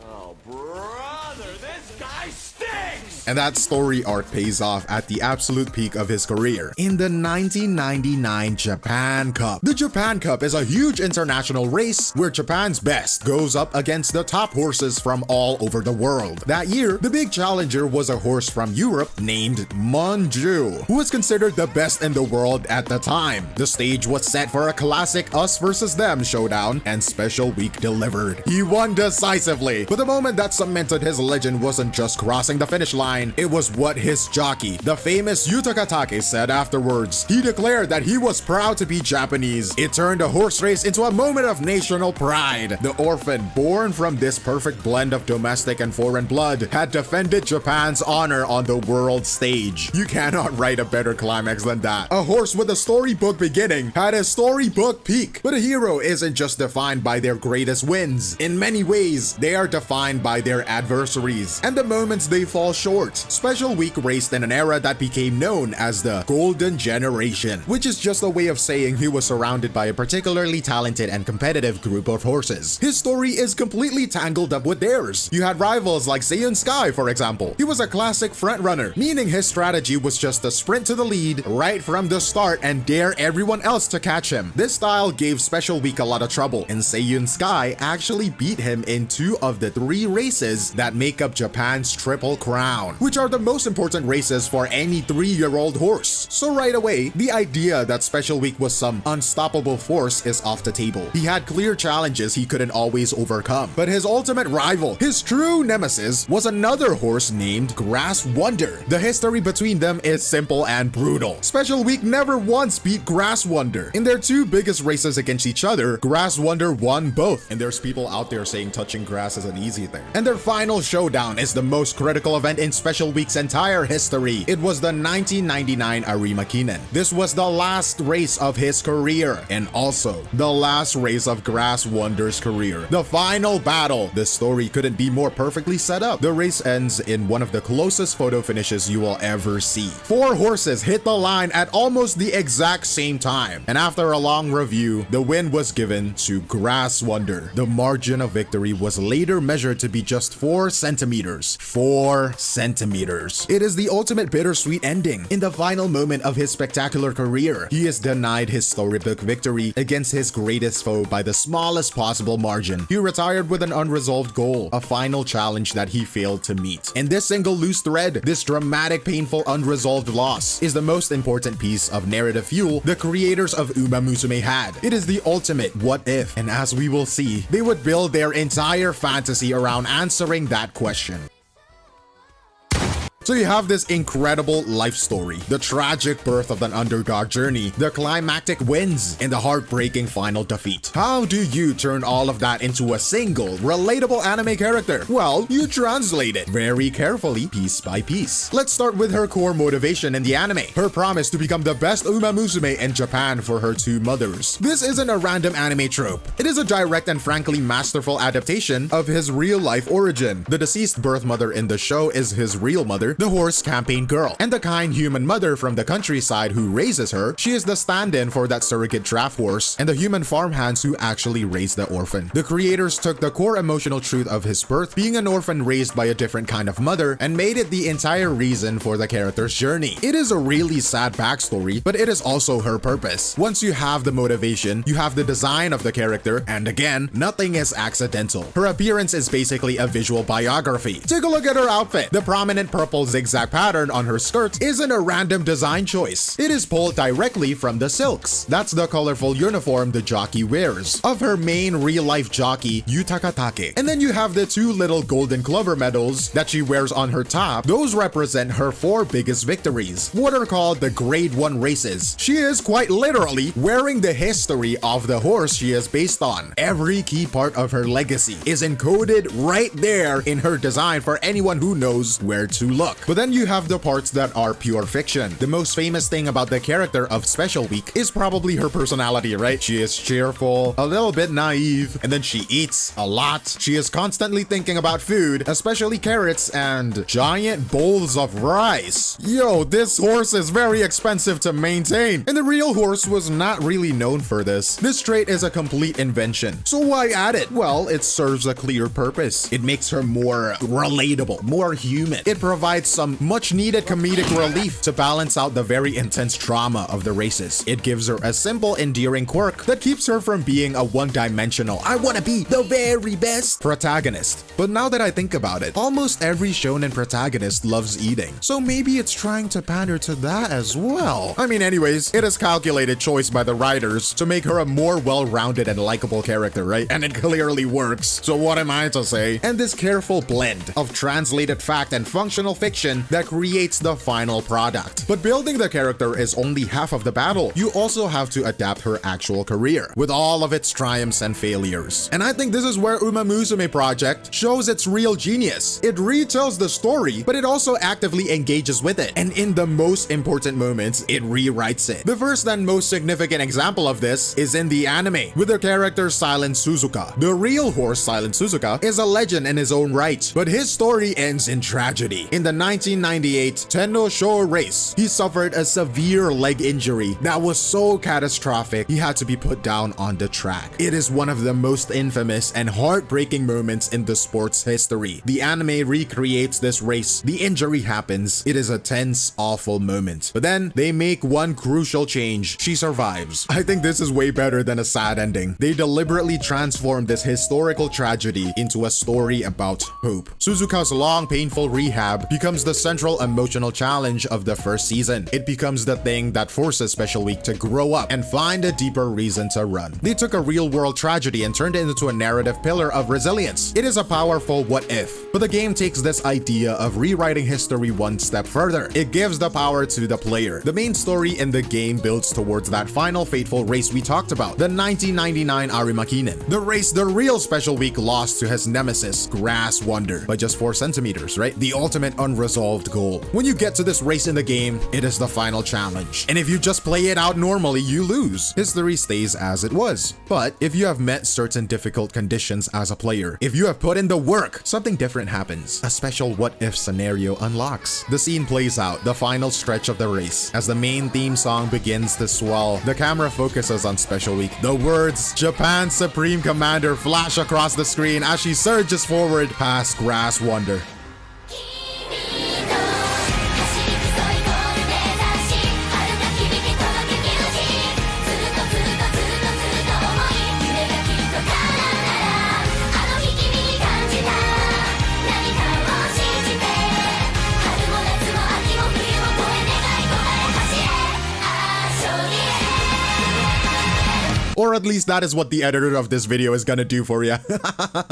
Oh, brother, this guy stinks! And that story arc pays off at the absolute peak of his career in the 1999 Japan Cup. The Japan Cup is a huge international race where Japan's best goes up against the top horses from all over the world. That year, the big challenger was a horse from Europe named Manju, who was considered the best in the world at the time. The stage was set for a classic us versus them showdown, and Special Week delivered. He won decisively, but the moment that cemented his legend wasn't just crossing the finish line, it was what his jockey, the famous Yuta Katake, said afterwards. He declared that he was proud to be Japanese. It turned a horse race into a moment of national pride. The orphan, born from this perfect blend of domestic and foreign blood, had defended Japan's honor on the world stage. You cannot write a better climax than that. A horse with a storybook beginning had a storybook peak. But a hero isn't just defined by their greatest wins. In many ways, they are defined by their adversaries and the moments they fall short. Special Week raced in an era that became known as the Golden Generation, which is just a way of saying he was surrounded by a particularly talented and competitive group of horses. His story is completely tangled up with theirs. You had rivals like Seiyun Sky, for example. He was a classic frontrunner, meaning his strategy was just to sprint to the lead right from the start and dare everyone else to catch him. This style gave Special Week a lot of trouble, and Seiyun Sky actually beat him in 2 of the 3 races that make up Japan's Triple Crown, which are the most important races for any 3-year-old horse. So right away, the idea that Special Week was some unstoppable force is off the table. He had clear challenges he couldn't always overcome, but his ultimate rival, his true nemesis, was another horse named Grass Wonder. The history between them is simple and brutal. Special Week never once beat Grass Wonder. In their 2 biggest races against each other, Grass Wonder won both, and there's people out there saying touching grass is an easy thing. And their final showdown is the most critical event in Special Week's entire history. It was the 1999 Arima Kinen. This was the last race of his career, and also the last race of Grass Wonder's career. The final battle. The story couldn't be more perfectly set up. The race ends in one of the closest photo finishes you will ever see. 4 horses hit the line at almost the exact same time, and after a long review, the win was given to Grass Wonder. The margin of victory was later measured to be just 4 centimeters. 4 centimeters. centimeters. It is the ultimate bittersweet ending. In the final moment of his spectacular career, he is denied his storybook victory against his greatest foe by the smallest possible margin. He retired with an unresolved goal, a final challenge that he failed to meet. And this single loose thread, this dramatic, painful, unresolved loss, is the most important piece of narrative fuel the creators of Uma Musume had. It is the ultimate what if, and as we will see, they would build their entire fantasy around answering that question. So you have this incredible life story, the tragic birth of an underdog journey, the climactic wins, and the heartbreaking final defeat. How do you turn all of that into a single, relatable anime character? Well, you translate it very carefully, piece by piece. Let's start with her core motivation in the anime, her promise to become the best Uma Musume in Japan for her two mothers. This isn't a random anime trope. It is a direct and frankly masterful adaptation of his real-life origin. The deceased birth mother in the show is his real mother, the horse campaign girl, and the kind human mother from the countryside who raises her. She is the stand-in for that surrogate draft horse and the human farmhands who actually raise the orphan. The creators took the core emotional truth of his birth, being an orphan raised by a different kind of mother, and made it the entire reason for the character's journey. It is a really sad backstory, but it is also her purpose. Once you have the motivation, you have the design of the character, and again, nothing is accidental. Her appearance is basically a visual biography. Take a look at her outfit. The prominent purple zigzag pattern on her skirt isn't a random design choice. It is pulled directly from the silks. That's the colorful uniform the jockey wears, of her main real-life jockey, Yutaka Take. And then you have the two little golden clover medals that she wears on her top. Those represent her 4 biggest victories, what are called the Grade 1 races. She is quite literally wearing the history of the horse she is based on. Every key part of her legacy is encoded right there in her design for anyone who knows where to look. But then you have the parts that are pure fiction. The most famous thing about the character of Special Week is probably her personality, right? She is cheerful, a little bit naive, and then she eats a lot. She is constantly thinking about food, especially carrots and giant bowls of rice. Yo, this horse is very expensive to maintain, and the real horse was not really known for this. This trait is a complete invention. So why add it? Well, it serves a clear purpose. It makes her more relatable, more human. It provides some much needed comedic relief to balance out the very intense drama of the races. It gives her a simple, endearing quirk that keeps her from being a one-dimensional, I wanna be the very best protagonist. But now that I think about it, almost every shonen protagonist loves eating. So maybe it's trying to pander to that as well. I mean, anyways, it is calculated choice by the writers to make her a more well-rounded and likable character, right? And it clearly works. So what am I to say? And this careful blend of translated fact and functional fiction that creates the final product. But building the character is only half of the battle. You also have to adapt her actual career, with all of its triumphs and failures. And I think this is where Uma Musume Project shows its real genius. It retells the story, but it also actively engages with it. And in the most important moments, it rewrites it. The first and most significant example of this is in the anime, with the character Silent Suzuka. The real horse Silent Suzuka is a legend in his own right, but his story ends in tragedy. In the 1998 Tenno Sho race, he suffered a severe leg injury that was so catastrophic he had to be put down on the track. It is one of the most infamous and heartbreaking moments in the sport's history. The anime recreates this race. The injury happens. It is a tense, awful moment. But then they make one crucial change. She survives. I think this is way better than a sad ending. They deliberately transformed this historical tragedy into a story about hope. Suzuka's long, painful rehab becomes the central emotional challenge of the first season. It becomes the thing that forces Special Week to grow up and find a deeper reason to run. They took a real-world tragedy and turned it into a narrative pillar of resilience. It is a powerful what if. But the game takes this idea of rewriting history one step further. It gives the power to the player. The main story in the game builds towards that final fateful race we talked about, the 1999 Arimakinen. The race the real Special Week lost to his nemesis, Grass Wonder, by just 4 centimeters, right? The ultimate unresolved goal. When you get to this race in the game, it is the final challenge. And if you just play it out normally, you lose. History stays as it was. But if you have met certain difficult conditions as a player, if you have put in the work, something different happens. A special what-if scenario unlocks. The scene plays out, the final stretch of the race. As the main theme song begins to swell, the camera focuses on Special Week. The words, Japan's Supreme Commander, flash across the screen as she surges forward past Grass Wonder. Or at least that is what the editor of this video is gonna do for you.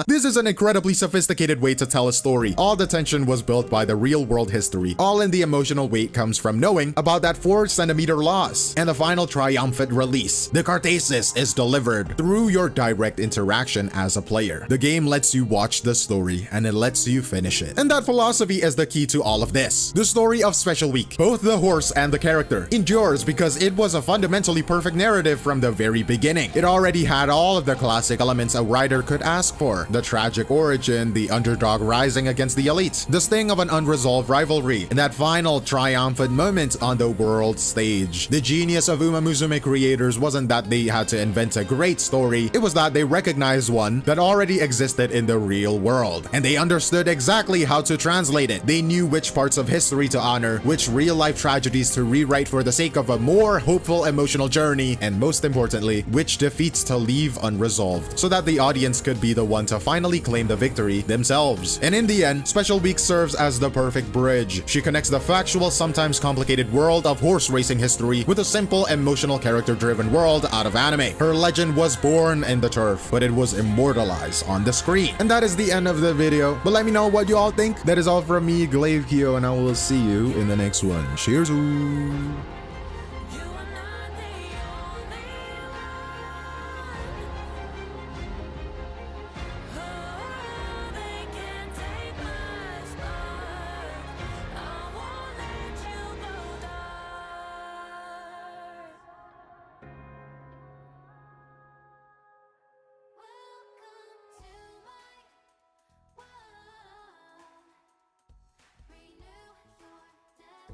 This is an incredibly sophisticated way to tell a story. All the tension was built by the real world history. All in the emotional weight comes from knowing about that 4-centimeter loss. And the final triumphant release. The Cartasis is delivered through your direct interaction as a player. The game lets you watch the story and it lets you finish it. And that philosophy is the key to all of this. The story of Special Week, both the horse and the character, endures because it was a fundamentally perfect narrative from the very beginning. It already had all of the classic elements a writer could ask for. The tragic origin, the underdog rising against the elite, the sting of an unresolved rivalry, and that final triumphant moment on the world stage. The genius of Uma Musume creators wasn't that they had to invent a great story, it was that they recognized one that already existed in the real world. And they understood exactly how to translate it. They knew which parts of history to honor, which real-life tragedies to rewrite for the sake of a more hopeful emotional journey, and most importantly, which defeats to leave unresolved, so that the audience could be the one to finally claim the victory themselves. And in the end, Special Week serves as the perfect bridge. She connects the factual, sometimes complicated world of horse racing history with a simple, emotional, character-driven world out of anime. Her legend was born in the turf, but it was immortalized on the screen. And that is the end of the video. But let me know what you all think. That is all from me, Glaive Kyo, and I will see you in the next one. Cheers.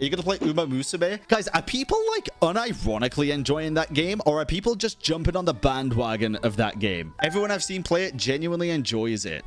Are you gonna play Uma Musume? Guys, are people like unironically enjoying that game, or are people just jumping on the bandwagon of that game? Everyone I've seen play it genuinely enjoys it.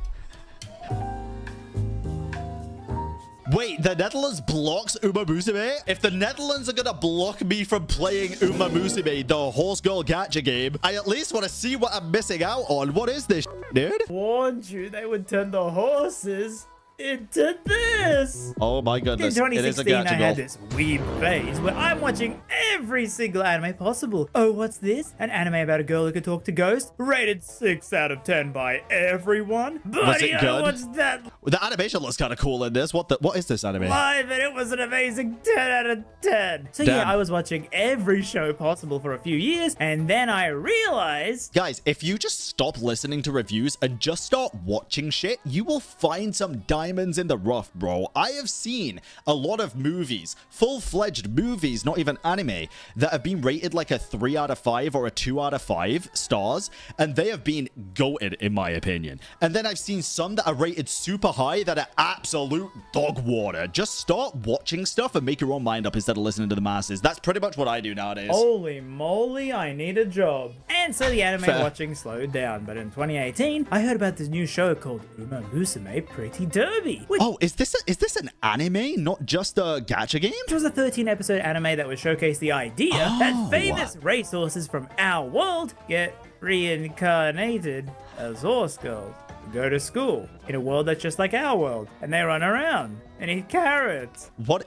Wait, the Netherlands blocks Uma Musume? If the Netherlands are gonna block me from playing Uma Musume, the horse girl gacha game, I at least want to see what I'm missing out on. What is this, dude? Warned you they would turn the horses into this. Oh my goodness. In It is a 2016, I gacha had girl. this weeb phase where I'm watching every single anime possible. Oh, what's this? An anime about a girl who could talk to ghosts? Rated 6 out of 10 by everyone. Buddy, it good? I watched that The animation looks kind of cool in this. What is this anime? live and it was an amazing 10 out of 10. So Damn. yeah, I was watching every show possible for a few years, and then I realized... Guys, if you just stop listening to reviews and just start watching shit, you will find some diamonds in the rough, bro. I have seen a lot of movies, full-fledged movies, not even anime, that have been rated like a 3 out of 5 or a 2 out of 5 stars, and they have been goated, in my opinion. And then I've seen some that are rated super high that are absolute dog water. Just start watching stuff and make your own mind up instead of listening to the masses. That's pretty much what I do nowadays. Holy moly, I need a job. And so the anime Fair. watching slowed down, but in 2018, I heard about this new show called Uma Musume Pretty Derby, which Oh, is this an anime, not just a gacha game? was a 13-episode anime that would showcase the idea that famous racehorses from our world get reincarnated as horse girls, who go to school in a world that's just like our world, and they run around and eat carrots. What?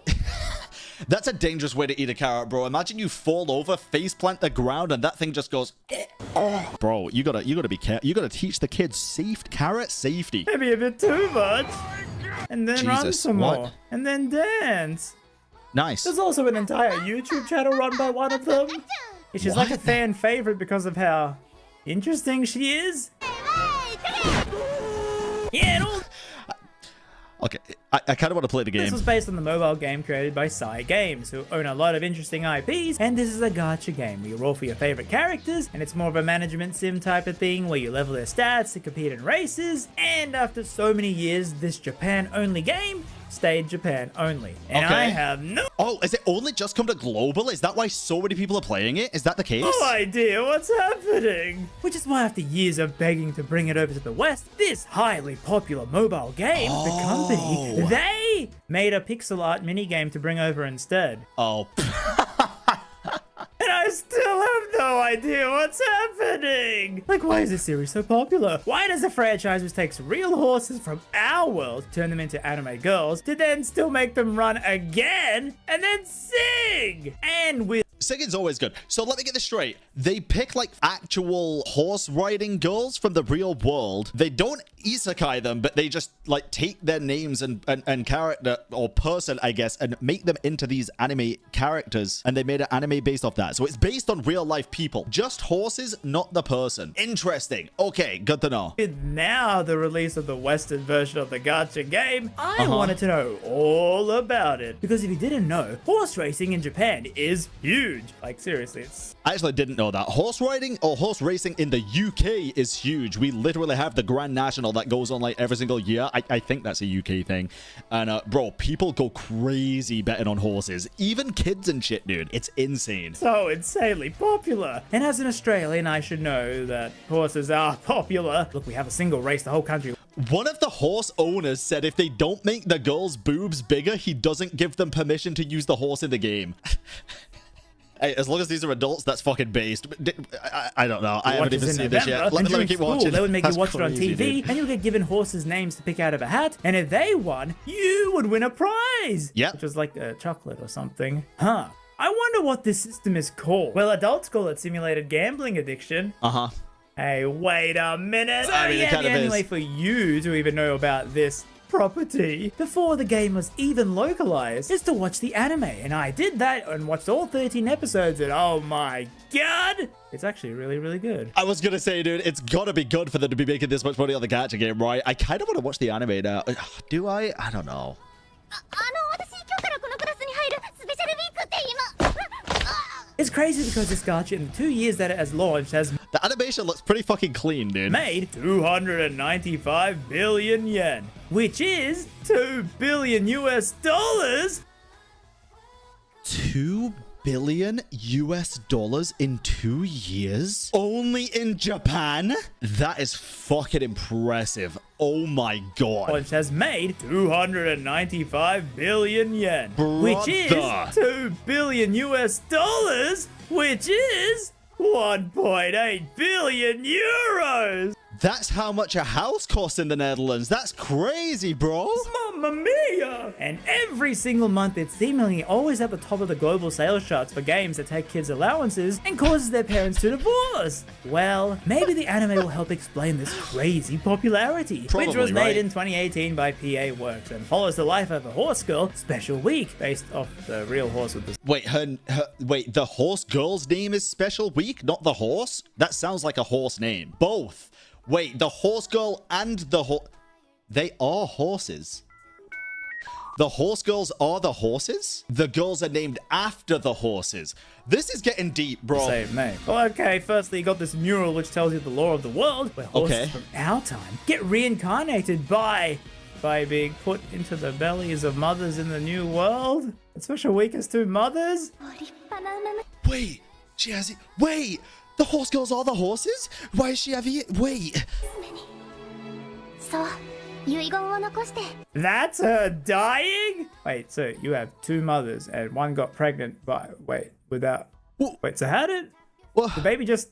That's a dangerous way to eat a carrot, bro. Imagine you fall over, face plant the ground, and that thing just goes. Bro, you gotta be careful. You gotta teach the kids carrot safety. Maybe a bit too much. And then run Jesus, some what? more. And then dance. Nice. There's also an entire YouTube channel run by one of them. She's like a fan favorite because of how interesting she is. Yeah, and all Okay, I kind of want to play the this game. was based on the mobile game created by Psy Games, who own a lot of interesting IPs, and this is a gacha game where you roll for your favorite characters, and it's more of a management sim type of thing where you level their stats to compete in races, and after so many years, this Japan-only game stayed Japan only. And I Okay. have no Oh, is it only just come to global? Is that why so many people are playing it? Is that the case? idea what's happening. Which is why after years of begging to bring it over to the West, this highly popular mobile game, the company, they made a pixel art minigame to bring over instead. Oh. And I still have no idea what's happening. Like, why is this series so popular? Why does a franchise which takes real horses from our world, turn them into anime girls, to then still make them run again and then sing? And with Singing's always good. So let me get this straight. They pick like actual horse riding girls from the real world. They don't isekai them, but they just like take their names and character or person, I guess, and make them into these anime characters. And they made an anime based off that. So it's based on real life people. Just horses, not the person. Interesting. Okay, good to know. With now the release of the Western version of the Gacha game, I wanted to know all about it. Because if you didn't know, horse racing in Japan is huge. Like, seriously, it's... I actually didn't know that. Horse riding or horse racing in the UK is huge. We literally have the Grand National that goes on like every single year. I think that's a UK thing. And bro, people go crazy betting on horses. Even kids and shit, dude. It's insane. so insanely popular. And as an Australian, I should know that horses are popular. Look, we have a single race the whole country. One of the horse owners said if they don't make the girls' boobs bigger, he doesn't give them permission to use the horse in the game. Hey, as long as these are adults, that's fucking based. I don't know. I haven't even seen this yet. Let me keep watching. They would make That's you watch it on crazy, TV, dude. and you'll get given horses' names to pick out of a hat. And if they won, you would win a prize. Yep. Which was like a chocolate or something. Huh. I wonder what this system is called. Well, adults call it simulated gambling addiction. Uh-huh. Hey, wait a minute. I mean, it yeah, kind the of only is. way for you to even know about this property before the game was even localized is to watch the anime. And I did that and watched all 13 episodes, and oh my god, it's actually really, really good. I was gonna say, dude, it's gotta be good for them to be making this much money on the Gacha game, right? I kind of want to watch the anime now. Do I? I don't know. It's crazy because this gacha in the 2 years that it has launched has The animation looks pretty fucking clean, dude. made 295 billion yen, which is 2 billion US dollars. 2 billion US dollars in 2 years? Only in Japan? That is fucking impressive. Oh my god. Launch has made 295 billion yen, which is Brother. 2 billion US dollars, which is 1.8 billion euros. That's how much a house costs in the Netherlands. That's crazy, bro. Mamma mia! And every single month, it's seemingly always at the top of the global sales charts for games that take kids' allowances and causes their parents to divorce. Well, maybe the anime will help explain this crazy popularity, which was Probably, made right? in 2018 by PA Works and follows the life of a horse girl, Special Week, based off the real horse with the... Wait, the horse girl's name is Special Week, not the horse? That sounds like a horse name. Both. Wait, the horse girl and the horse... They are horses. The horse girls are the horses? The girls are named after the horses. This is getting deep, bro. Same name. Well, okay, firstly, you got this mural which tells you the law of the world, where horses from our time get reincarnated by being put into the bellies of mothers in the new world. And Special Week has 2 mothers? Wait, she has it. Wait, the horse girls are the horses? Why is she having it? Wait. That's her dying? Wait, so you have 2 mothers and one got pregnant by, without... What? Wait, so how did What? the baby just...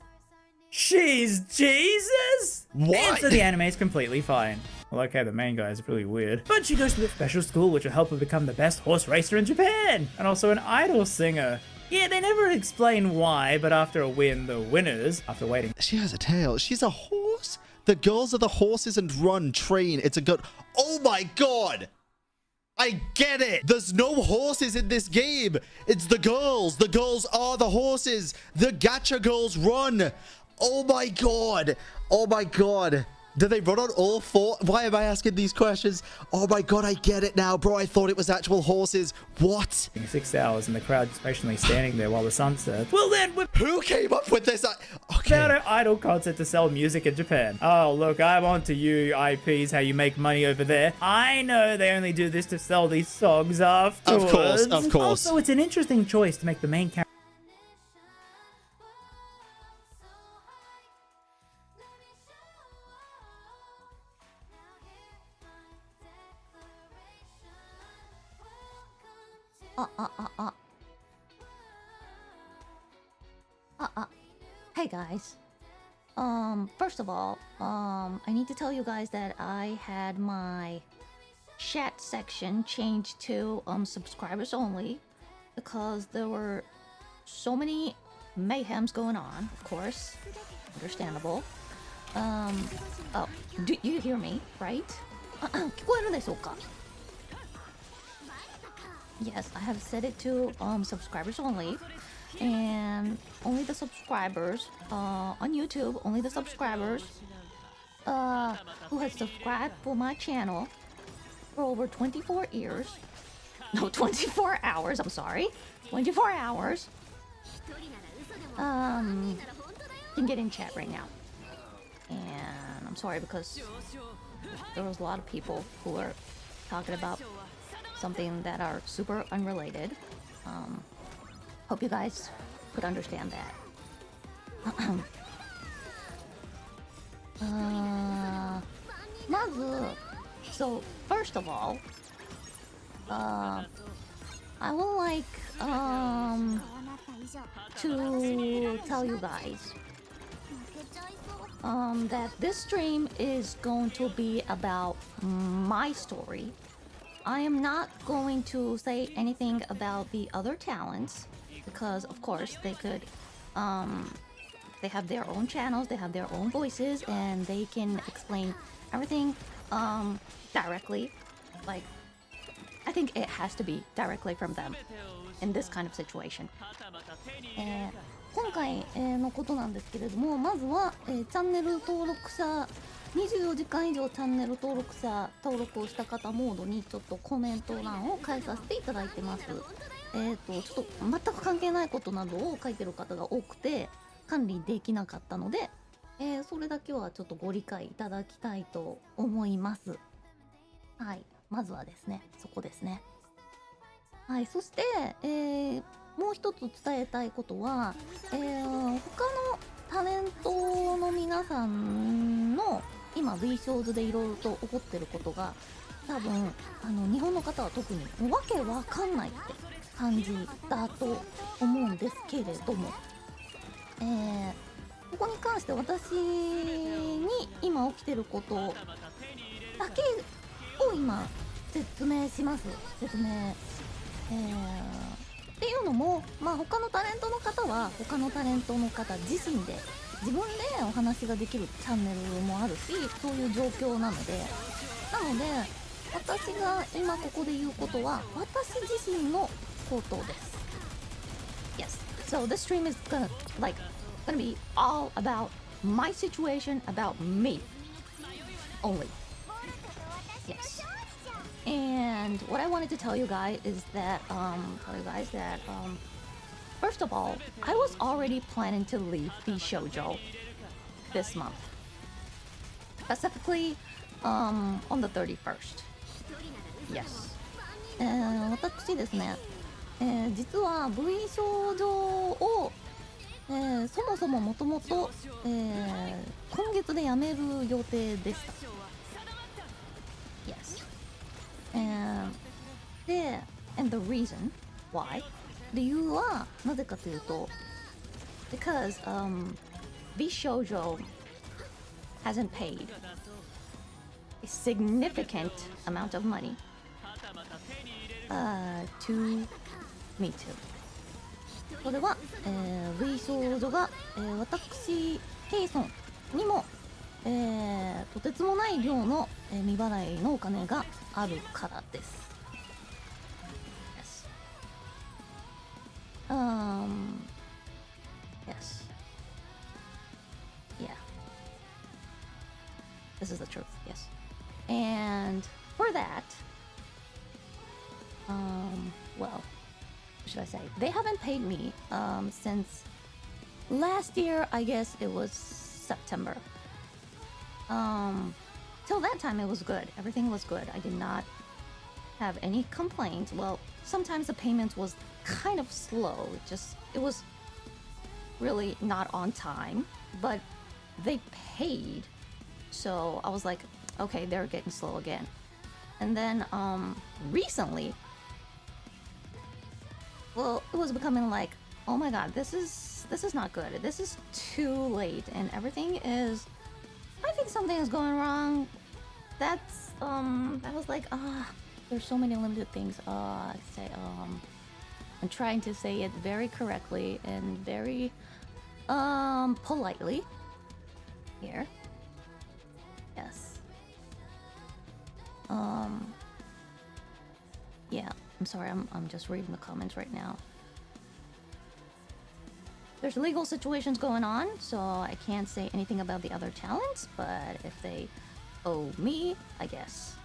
She's Jesus? What? And so the anime is completely fine. Well, okay, the main guy is really weird. But she goes to a special school which will help her become the best horse racer in Japan. And also an idol singer. Yeah, they never explain why, but after a win, the winners, after waiting... She has a tail. She's a horse? The girls are the horses and run, train. It's a good... Oh my god! I get it! There's no horses in this game! It's the girls! The girls are the horses! The gacha girls run! Oh my god! Oh my god! Do they run on all 4? Why am I asking these questions? Oh my god, I get it now, bro. I thought it was actual horses. What? 6 hours and the crowd just patiently standing there while the sun sets. Well then, we're Who came up with this? Okay. about an idol concert to sell music in Japan. Oh, look, I'm on to you, IPs, how you make money over there. I know they only do this to sell these songs afterwards. Of course. Also, it's an interesting choice to make the main character. Hey guys. First of all, I need to tell you guys that I had my chat section changed to subscribers only because there were so many mayhems going on, of course. Understandable. Oh, do you hear me, right? 聞こえるでしょうか? Yes, I have set it to subscribers only, and only the subscribers on YouTube. Only the subscribers who have subscribed for my channel for over 24 years. No, 24 hours. I'm sorry, 24 hours. Can get in chat right now, and I'm sorry because there was a lot of people who were talking about something that are super unrelated. Hope you guys could understand that. So first of all, I would like to tell you guys that this stream is going to be about my story. I am not going to say anything about the other talents because, of course, they could, they have their own channels, they have their own voices, and they can explain everything directly. Like, I think it has to be directly from them in this kind of situation. 今回のことなんですけれども、まずは、チャンネル登録者24時間以上チャンネル登録をした方モードにちょっとコメント欄を返させていただいてます。ちょっと全く関係ないことなどを書いてる方が多くて管理できなかったので、それだけはちょっとご理解いただきたいと思います。はい、まずはですね、そこですね。はい、そして、もう一つ伝えたいことは、他のタレントの皆さんの今 V ショーズでいろいろと起こってることが多分日本の方は特にわけわかんないって感じだと思うんですけれども、ここに関して私に今起きてることだけを今説明します。説明。っていうのも、まあ他のタレントの方は他のタレントの方自身で自分でお話ができるチャンネルもあるし、そういう状況なので、私が今ここで言うことは私自身のことです。Yes. So this stream is gonna be all about my situation, about me only. Yes. And what I wanted to tell you guys is that, first of all, I was already planning to leave the shoujo this month. Specifically, on the 31st. Yes. 私ですね、実は V 少女を、そもそももともと今月で辞める予定でした。Yes. And the reason why 理由はなぜかというと because V shoujo hasn't paid a significant amount of money to me too. それは、V 少女が、私ヘイソンにも、とてつもない量の、未払いのお金があるからです。Yes. Yeah. This is the truth. Yes. And for that, well, what should I say? They haven't paid me since last year. I guess it was September. Till that time it was good. Everything was good. I did not have any complaints. Well, sometimes the payment was kind of slow. It was really not on time, but they paid. So I was like, okay, they're getting slow again. And then recently, well, it was becoming like, oh my god, this is not good. This is too late, and everything is. I think something is going wrong. That's I was like, there's so many limited things. I'd say I'm trying to say it very correctly and very politely here. Yes. Yeah, I'm sorry, I'm just reading the comments right now. There's legal situations going on, so I can't say anything about the other talents, but if they owe me, I guess.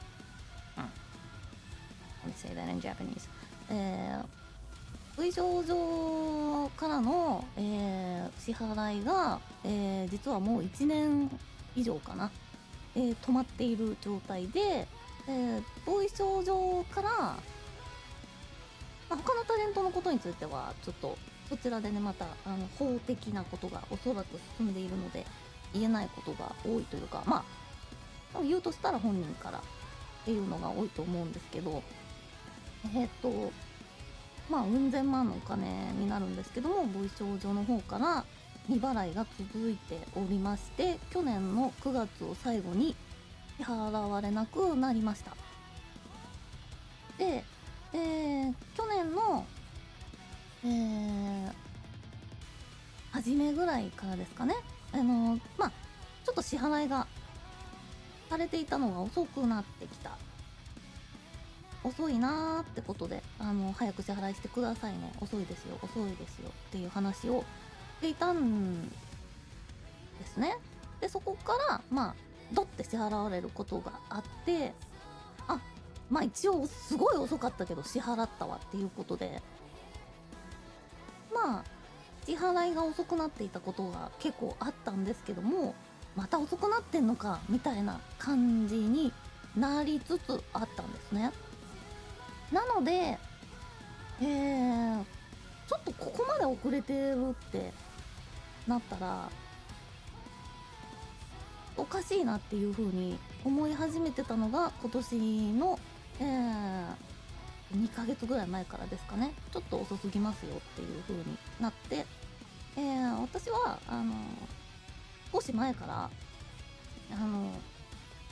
Let me say that in Japanese. 水症状からの、支払いが、実はもう1年以上かな、止まっている状態で、ボイ症状から、他のタレントのことについてはちょっとそちらでねまた法的なことがおそらく進んでいるので言えないことが多いというか、まあ言うとしたら本人からっていうのが多いと思うんですけど、まあうん千万のお金になるんですけども、ボイ症状の方から未払いが続いておりまして、去年の9月を最後に支払われなくなりました。で、去年の、初めぐらいからですかね、まあちょっと支払いがされていたのが遅くなってきた、遅いなーってことで、早く支払いしてくださいね、遅いですよ遅いですよっていう話をしていたんですね。でそこからまあドって支払われることがあって、まあ一応すごい遅かったけど支払ったわっていうことで、まあ支払いが遅くなっていたことが結構あったんですけども、また遅くなってんのかみたいな感じになりつつあったんですね。なので、ちょっとここまで遅れてるってなったらおかしいなっていう風に思い始めてたのが今年の、2ヶ月ぐらい前からですかね。ちょっと遅すぎますよっていう風になって、私は少し前から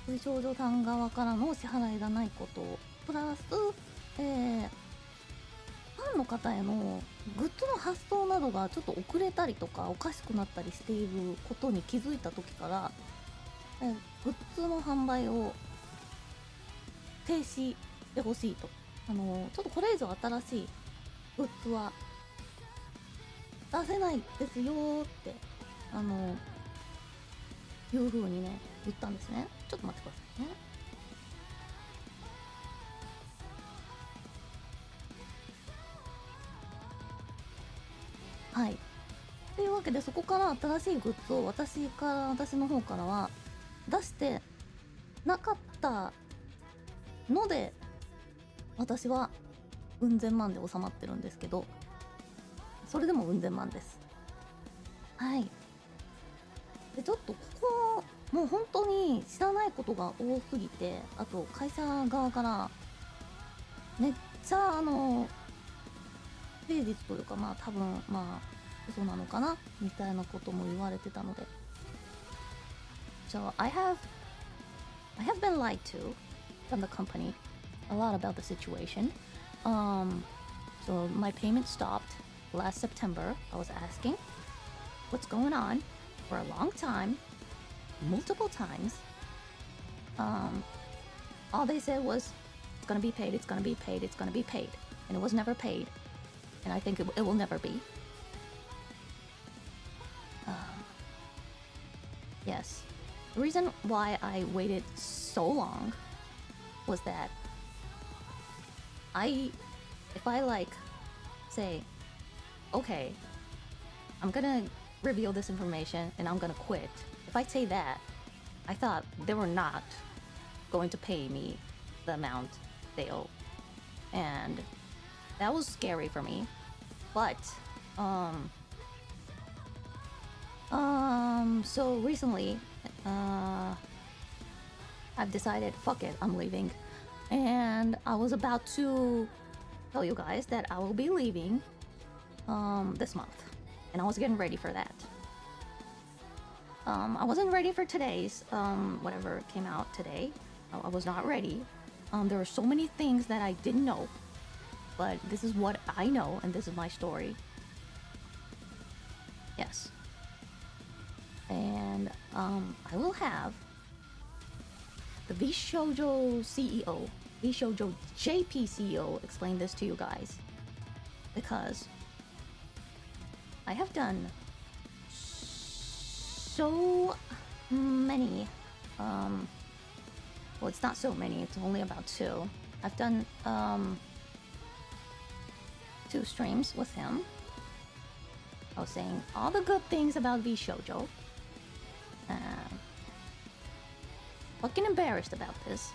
水症状さん側からの支払いがないことプラス、ファンの方へのグッズの発送などがちょっと遅れたりとかおかしくなったりしていることに気づいた時から、グッズの販売を停止してほしいと、ちょっとこれ以上新しいグッズは出せないですよっていう風にね言ったんですね。ちょっと待ってくださいね。はい。というわけでそこから新しいグッズを私の方からは出してなかったので、私はうん千万で収まってるんですけど、それでもうん千万です。はい。でちょっとここもう本当に知らないことが多すぎて、あと会社側からめっちゃ誠実というか、まあ多分まあ嘘なのかなみたいなことも言われてたので、 So I have been lied to from the company a lot about the situation. So my payment stopped last September. I was asking what's going on for a long time, multiple times. All they said was it's gonna be paid, it's gonna be paid, it's gonna be paid, and it was never paid, and I think it will never be. Yes, the reason why I waited so long was that if I like say, okay, I'm gonna reveal this information and I'm gonna quit. If I say that, I thought they were not going to pay me the amount they owe, and that was scary for me. But so recently I've decided, fuck it, I'm leaving, and I was about to tell you guys that I will be leaving this month, and I was getting ready for that. I wasn't ready for today's whatever came out today. I was not ready. There were so many things that I didn't know, but this is what I know, and this is my story. Yes. And I will have the Vshoujo CEO, Vshoujo JP CEO, explain this to you guys, because I have done so many. Well, it's not so many. It's only about 2. I've done 2 streams with him. I was saying all the good things about Vshoujo. Fucking embarrassed about this.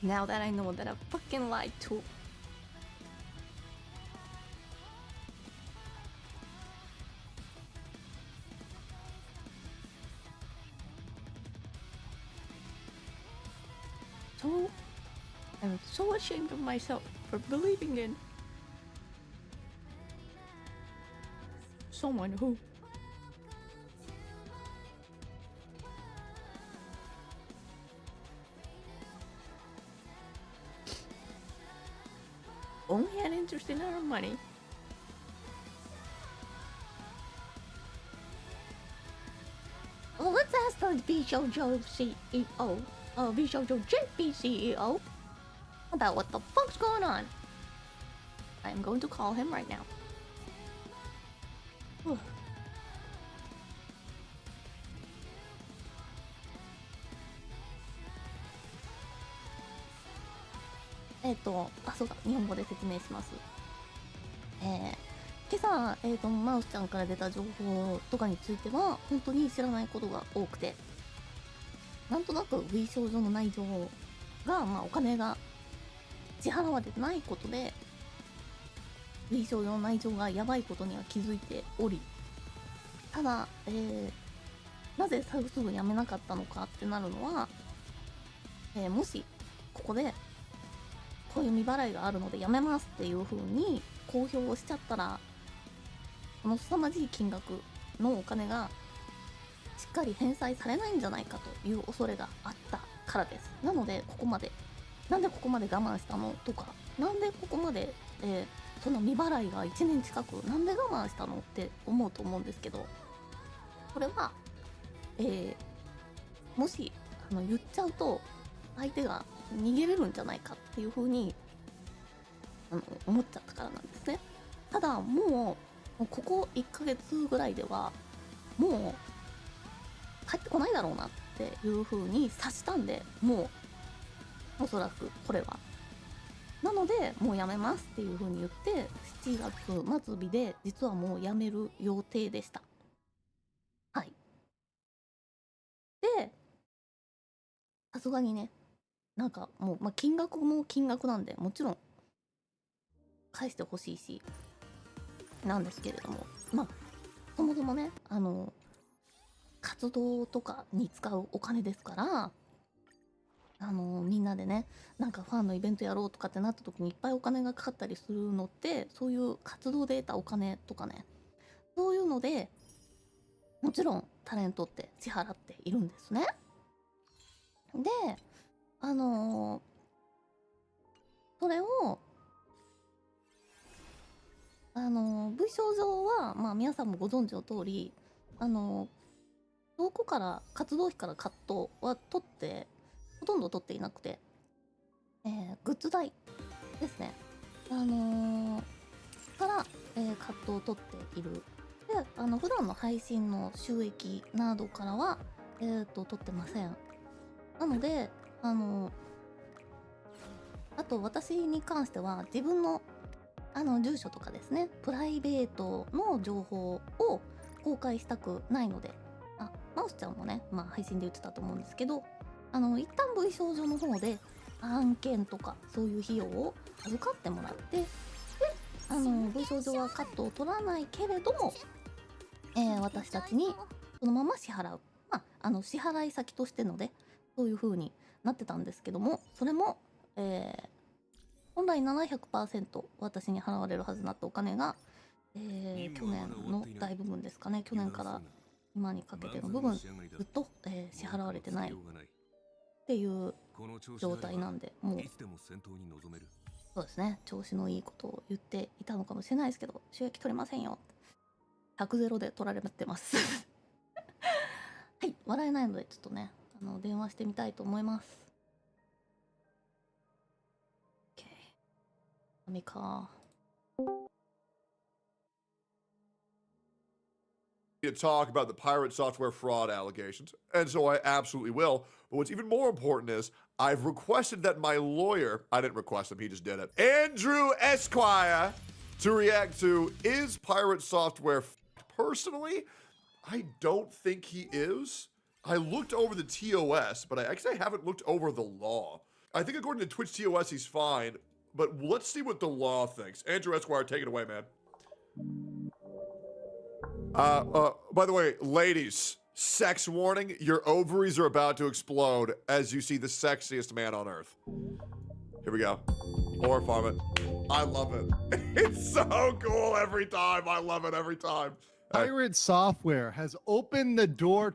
Now that I know that I fucking lied to. So, I'm so ashamed of myself for believing in someone who only had interest in our money. Well, let's ask the Vshoujo CEO, Vshoujo JP CEO, about what the fuck's going on. I'm going to call him right now. Whew.そうだ、日本語で説明します。今朝、マウスちゃんから出た情報とかについては、本当に知らないことが多くて、なんとなく V 少女の内情が、お金が支払われてないことで、V 少女の内情がやばいことには気づいており、ただ、なぜすぐやめなかったのかってなるのは、もし、ここで、こういう未払いがあるのでやめますっていう風に公表をしちゃったら、この凄まじい金額のお金がしっかり返済されないんじゃないかという恐れがあったからです。なのでここまで、なんでここまで我慢したのとか、なんでここまで、その未払いが1年近くなんで我慢したのって思うと思うんですけど、これは、もし言っちゃうと相手が逃げれるんじゃないかっていう風に思っちゃったからなんですね。ただもうここ1ヶ月ぐらいではもう帰ってこないだろうなっていう風に察したんで、もうおそらくこれはなのでもうやめますっていう風に言って7月末日で実はもうやめる予定でした。はい。でさすがにね、なんかもう、金額も金額なんでもちろん返してほしいしなんですけれども、そもそもね、活動とかに使うお金ですから、みんなでね、なんかファンのイベントやろうとかってなった時にいっぱいお金がかかったりするのって、そういう活動で得たお金とかね、そういうのでもちろんタレントって支払っているんですね。でそれをV 少女は皆さんもご存知の通りどこから活動費からカットは取ってほとんど取っていなくて、グッズ代ですねから、カットを取っている。で普段の配信の収益などからは取ってません。なのであと私に関しては自分の住所とかですね、プライベートの情報を公開したくないので、マウスちゃんもね、配信で言ってたと思うんですけど、一旦 V 少女の方で案件とかそういう費用を預かってもらって、でV 少女はカットを取らないけれども、私たちにそのまま支払う、支払い先としてのでそういう風になってたんですけども、それも、本本来700%私に払われるはずになったお金が、去年の大部分ですかね。去年から今にかけての部分ずっと、支払われてないっていう状態なんで、もうそうですね、調子のいいことを言っていたのかもしれないですけど、収益取れませんよ。100ゼロで取られてますはい、笑えないのでちょっとね、電話してみたいと思います。OK。ダメか。To talk about the pirate software fraud allegations, and so I absolutely will. But what's even more important is I've requested that my lawyer, I didn't request him, he just did it, Andrew Esquire, to react to, is pirate software personally? I don't think he is. I looked over the TOS, but I haven't looked over the law. I think according to Twitch TOS, he's fine, but let's see what the law thinks. Andrew Esquire, take it away, man. By the way, ladies, sex warning, your ovaries are about to explode as you see the sexiest man on earth. Here we go. Or farm it. I love it. It's so cool every time. I love it every time. Pirate software has opened the door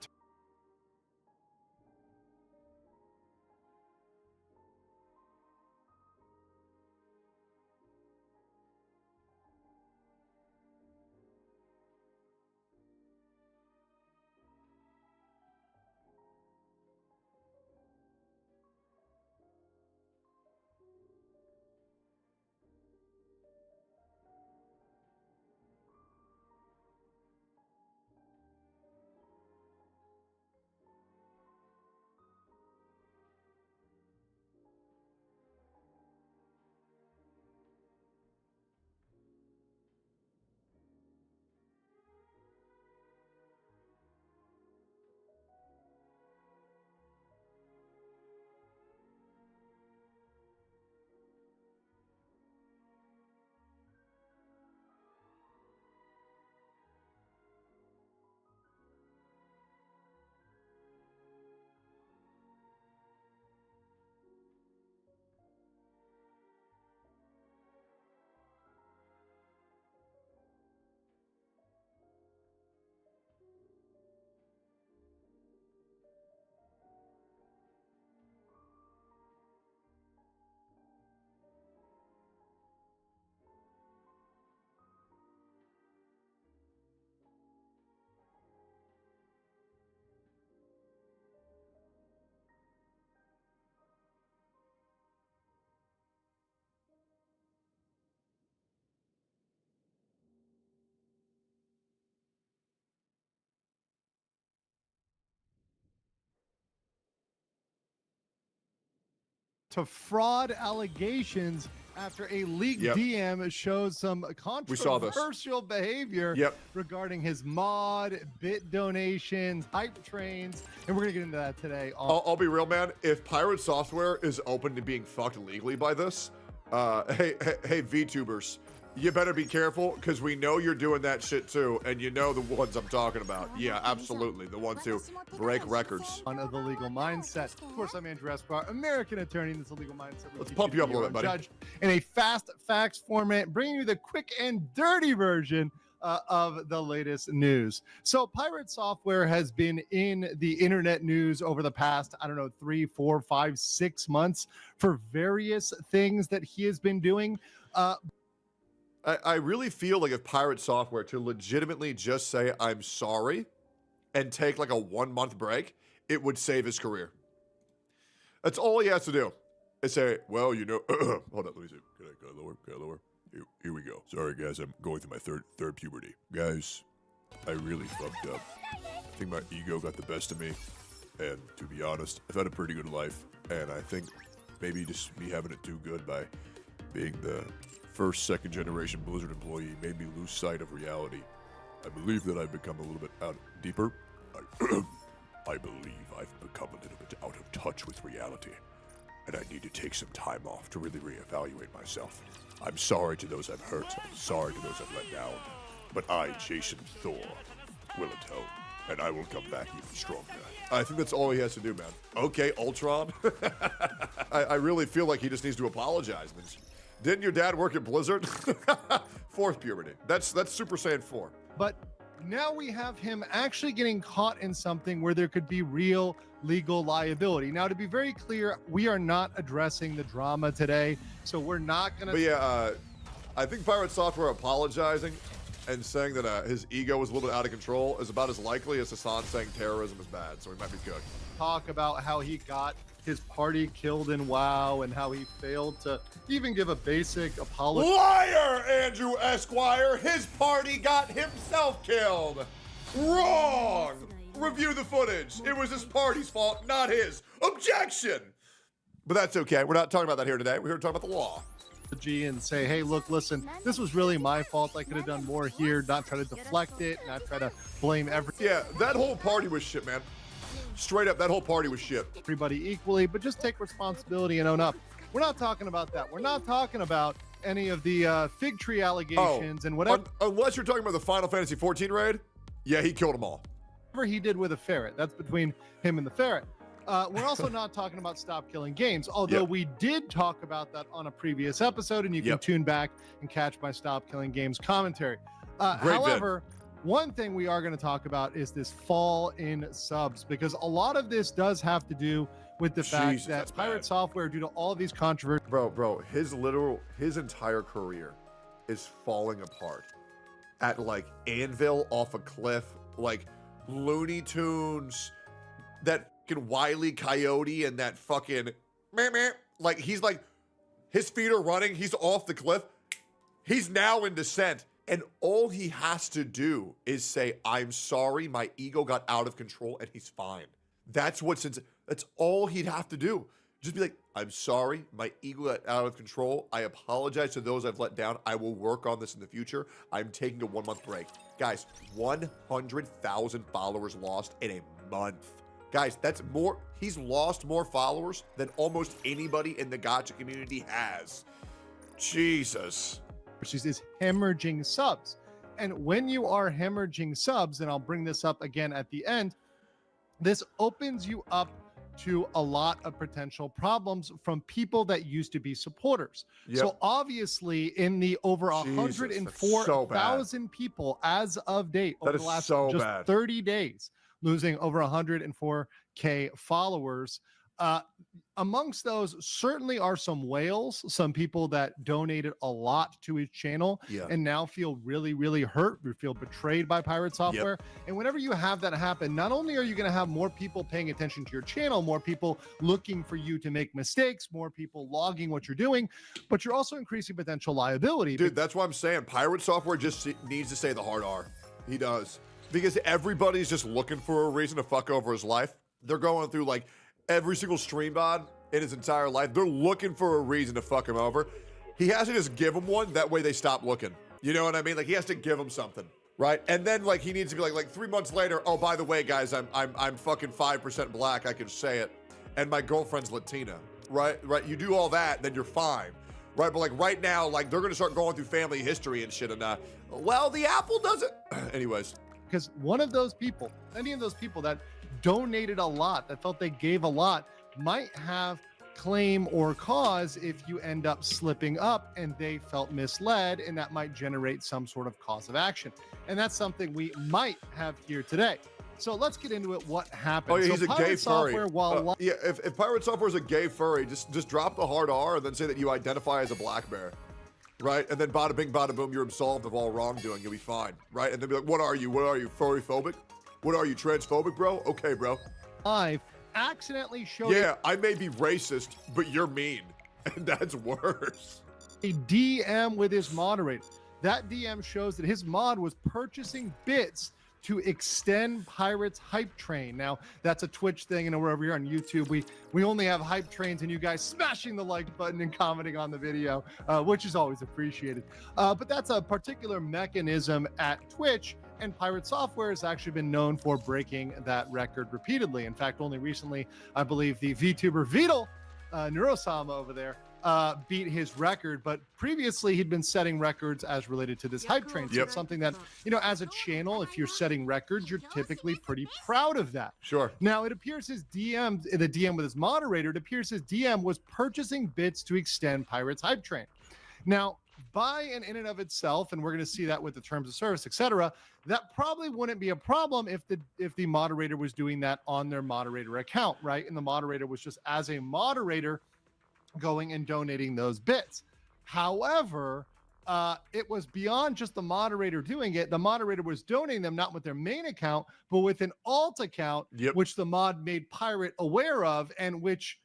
to fraud allegations after a leaked DM shows some controversial behavior regarding his mod, bit donations, hype trains, and we're gonna get into that today. I'll be real, man. If pirate software is open to being fucked legally by this, hey VTubers, you better be careful, because we know you're doing that shit too, and you know the ones I'm talking about. Yeah, absolutely. The ones who break records. On the legal mindset. Of course, I'm Andrew Esquire, American attorney in this illegal mindset. Let's pump you up a little bit, buddy. Judge in a fast facts format, bringing you the quick and dirty version of the latest news. So pirate software has been in the internet news over the past, 3, 4, 5, 6 months for various things that he has been doing. I really feel like if pirate software to legitimately just say, I'm sorry, and take like a 1-month break, it would save his career. That's all he has to do. Is say, well, hold on, let me see. Can I lower? Can I lower? Here we go. Sorry, guys, I'm going through my third puberty. Guys, I really fucked up. I think my ego got the best of me. And to be honest, I've had a pretty good life. And I think maybe just me having it too good by being the first, second generation Blizzard employee made me lose sight of reality. I believe that I've become a little bit deeper. I believe I've become a little bit out of touch with reality. And I need to take some time off to really reevaluate myself. I'm sorry to those I've hurt. I'm sorry to those I've let down. But I, Jason Thor, will atone. And I will come back even stronger. I think that's all he has to do, man. Okay, Ultron. I really feel like he just needs to apologize. Didn't your dad work at Blizzard? Fourth puberty. That's Super Saiyan 4. But now we have him actually getting caught in something where there could be real legal liability. Now, to be very clear, we are not addressing the drama today, so we're not going to... But yeah, I think Pirate Software apologizing and saying that his ego was a little bit out of control is about as likely as Hassan saying terrorism is bad, so he might be good. Talk about how he got his party killed in WoW and how he failed to even give a basic apology. Liar, Andrew Esquire! His party got himself killed! Wrong! Review the footage. It was his party's fault, not his. Objection! But that's okay. We're not talking about that here today. We're here to talk about the law. And say, hey, look, listen, this was really my fault. I could have done more here, not try to deflect it, not try to blame everything. Yeah, that whole party was shit, man. Straight up, that whole party was shit. Everybody equally, but just take responsibility and own up. We're not talking about that. We're not talking about any of the fig tree allegations and whatever. Unless you're talking about the Final Fantasy 14 raid, yeah, he killed them all. Whatever he did with a ferret, that's between him and the ferret. We're also not talking about Stop Killing Games, although we did talk about that on a previous episode, and you can tune back and catch my Stop Killing Games commentary. However, one thing we are going to talk about is this fall in subs, because a lot of this does have to do with the fact that Pirate Software, due to all of these controversies... Bro, his entire career is falling apart. At, like, Anvil off a cliff, like, Looney Tunes, that fucking Wile E. Coyote and that fucking meh, meh. Like, he's like, his feet are running, he's off the cliff. He's now in descent. And all he has to do is say, I'm sorry, my ego got out of control, and he's fine. That's all he'd have to do. Just be like, I'm sorry, my ego got out of control. I apologize to those I've let down. I will work on this in the future. I'm taking a 1 month break. Guys, 100,000 followers lost in a month. Guys, that's more. He's lost more followers than almost anybody in the Gacha community has. Jesus. Is hemorrhaging subs. And when you are hemorrhaging subs, and I'll bring this up again at the end, this opens you up to a lot of potential problems from people that used to be supporters. So obviously in the over 104,000 people as of date over the last just 30 days, losing over 104K followers. Amongst those certainly are some whales, some people that donated a lot to his channel and now feel really, really hurt, or feel betrayed by Pirate Software. And whenever you have that happen, not only are you going to have more people paying attention to your channel, more people looking for you to make mistakes, more people logging what you're doing, but you're also increasing potential liability. Dude, that's what I'm saying. Pirate Software just needs to say the hard R. He does. Because everybody's just looking for a reason to fuck over his life. They're going through like every single stream bod in his entire life. They're looking for a reason to fuck him over. He has to just give them one. That way they stop looking. You know what I mean? Like, he has to give them something, right? And then like he needs to be like 3 months later, oh, by the way, guys, I'm fucking 5% black. I can say it. And my girlfriend's Latina, right? You do all that, then you're fine, right? But like right now, like they're gonna start going through family history and shit. And well, the apple doesn't. Anyways. Because one of those people, any of those people that donated a lot, that felt they gave a lot, might have claim or cause if you end up slipping up and they felt misled, and that might generate some sort of cause of action. And that's something we might have here today. So let's get into it. What happened? Oh yeah, he's so a gay furry. Yeah, if Pirate Software is a gay furry, just drop the hard R and then say that you identify as a black bear. Right? And then bada bing, bada boom, you're absolved of all wrongdoing. You'll be fine. Right? And then be like, what are you? What are you? Furry phobic? What are you? Transphobic, bro? Okay, bro. I've accidentally showed. Yeah, I may be racist, but you're mean. And that's worse. A DM with his moderator. That DM shows that his mod was purchasing bits to extend Pirate's hype train. Now, that's a Twitch thing, and we're over here on YouTube. We only have hype trains and you guys smashing the like button and commenting on the video, which is always appreciated. But that's a particular mechanism at Twitch, and Pirate Software has actually been known for breaking that record repeatedly. In fact, only recently, I believe the VTuber Vidal, Neurosama over there, beat his record, but previously he'd been setting records as related to this hype train. So it's something that, you know, as a channel, if you're setting records, you're typically pretty proud of that. Sure. Now, it appears his DM, the DM with his moderator, it appears his DM was purchasing bits to extend Pirate's hype train. Now, by and in and of itself, and we're going to see that with the terms of service, etc., that probably wouldn't be a problem if the moderator was doing that on their moderator account, right? And the moderator was just as a moderator going and donating those bits. However, it was beyond just the moderator doing it. The moderator was donating them not with their main account, but with an alt account, which the mod made Pirate aware of, and which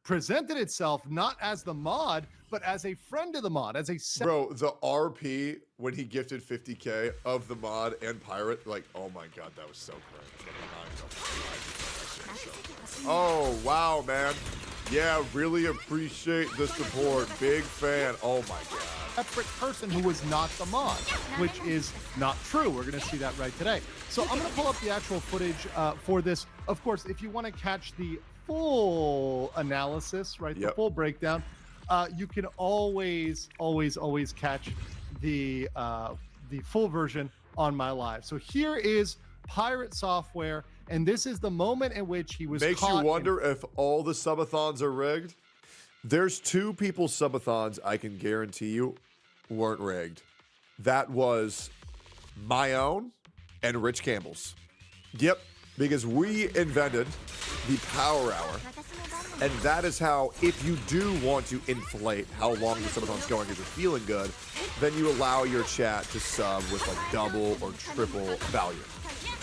presented itself not as the mod, but as a friend of the mod, as a bro. The RP when he gifted 50K of the mod and Pirate, like, oh my god, that was so crazy. Oh wow, man. Yeah, really appreciate the support. Big fan. Oh my god. Separate person who was not the mod, which is not true. We're going to see that right today. So I'm going to pull up the actual footage for this. Of course, if you want to catch the full analysis, right, the full breakdown, you can always catch the full version on my live. So here is Pirate Software, and this is the moment in which he was Makes you wonder if all the subathons are rigged. There's two people's subathons I can guarantee you weren't rigged. That was my own and Rich Campbell's. Yep, because we invented the Power Hour. And that is how, if you do want to inflate how long the subathon's going because you're feeling good, then you allow your chat to sub with like double or triple value.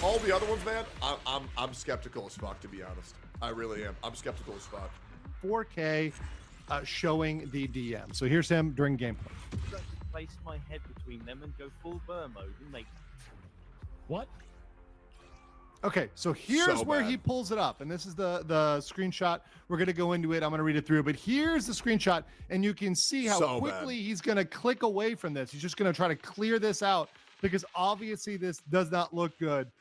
All the other ones, man, I'm skeptical as fuck, to be honest. I really am. I'm skeptical as fuck. 4K showing the DM. So here's him during gameplay. Place my head between them and go full burr mode and make. What? Okay, so here's where he pulls it up, and this is the screenshot. We're gonna go into it. I'm gonna read it through, but here's the screenshot, and you can see how quickly he's gonna click away from this. He's just gonna try to clear this out because obviously this does not look good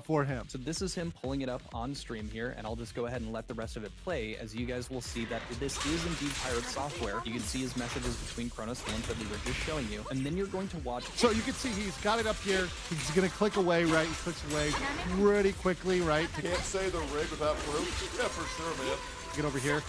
for him. So this is him pulling it up on stream here, and I'll just go ahead and let the rest of it play, as you guys will see that this is indeed Pirate Software. You can see his messages between Kronos, the ones that we were just showing you, and then you're going to watch. So you can see he's got it up here. He's gonna click away, right? He clicks away pretty quickly, right? Can't say the rig without proof. Yeah, for sure, man. Get over here.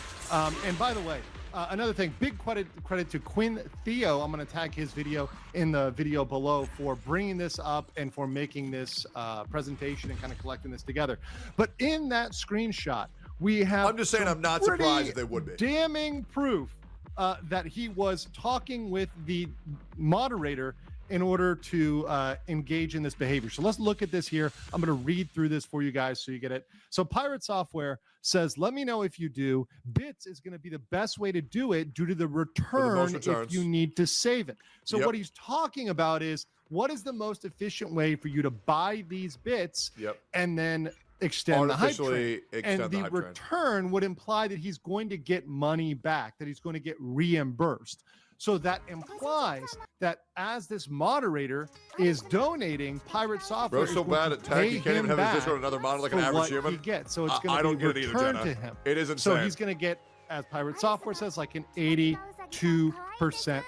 And by the way, another thing, big credit to Quinn Theo. I'm going to tag his video in the video below for bringing this up and for making this presentation and kind of collecting this together. But in that screenshot, we have. I'm just saying, I'm not surprised if they would be. Damning proof that he was talking with the moderator in order to engage in this behavior. So let's look at this here. I'm going to read through this for you guys so you get it. So Pirate Software says, let me know if you do. Bits is going to be the best way to do it due to the return if you need to save it. So what he's talking about is, what is the most efficient way for you to buy these bits and then extend the hype train? And the return would imply that he's going to get money back, that he's going to get reimbursed. So that implies that as this moderator is donating, Pirate Software is going to pay he can't even have his Discord another monitor like an average human. He gets. So it's going to be returned to him. It is insane. So he's going to get, as Pirate Software says, like an 82%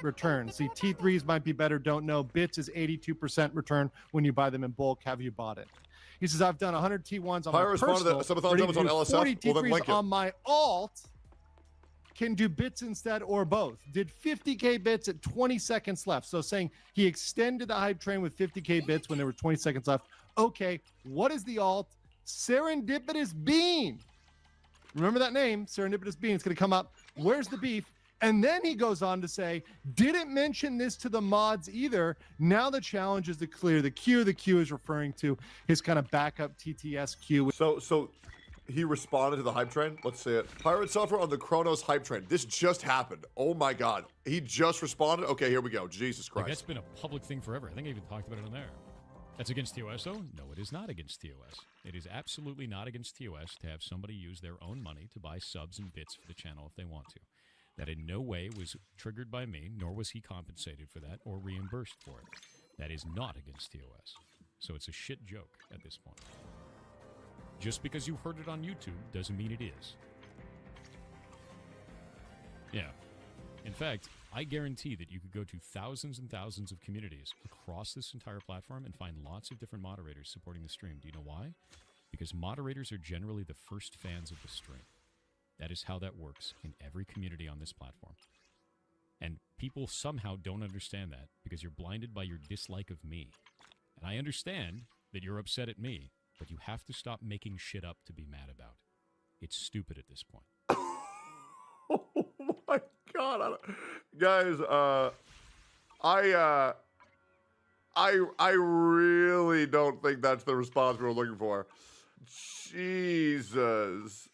return. See, T3s might be better, don't know. Bits is 82% return when you buy them in bulk. Have you bought it? He says, I've done 100 T1s on my personal, subathon on LSF. 40 T3s on my alt. Can do bits instead or both. Did 50K bits at 20 seconds left. So saying he extended the hype train with 50K bits when there were 20 seconds left. Okay, what is the alt? Serendipitous Bean. Remember that name, Serendipitous Bean. It's going to come up. Where's the beef? And then he goes on to say, didn't mention this to the mods either. Now the challenge is to clear the queue. The queue is referring to his kind of backup TTS queue. So he responded to the hype train. Let's see it. Pirate Software on the Kronos hype train. This just happened. Oh my god. He just responded? Okay, here we go. Jesus Christ. Like, that's been a public thing forever. I think I even talked about it on there. That's against TOS, though? No, it is not against TOS. It is absolutely not against TOS to have somebody use their own money to buy subs and bits for the channel if they want to. That in no way was triggered by me, nor was he compensated for that or reimbursed for it. That is not against TOS. So it's a shit joke at this point. Just because you heard it on YouTube doesn't mean it is. Yeah. In fact, I guarantee that you could go to thousands and thousands of communities across this entire platform and find lots of different moderators supporting the stream. Do you know why? Because moderators are generally the first fans of the stream. That is how that works in every community on this platform. And people somehow don't understand that because you're blinded by your dislike of me. And I understand that you're upset at me, but you have to stop making shit up to be mad about. It's stupid at this point. Oh my God. Guys, I really don't think that's the response we were looking for. Jesus.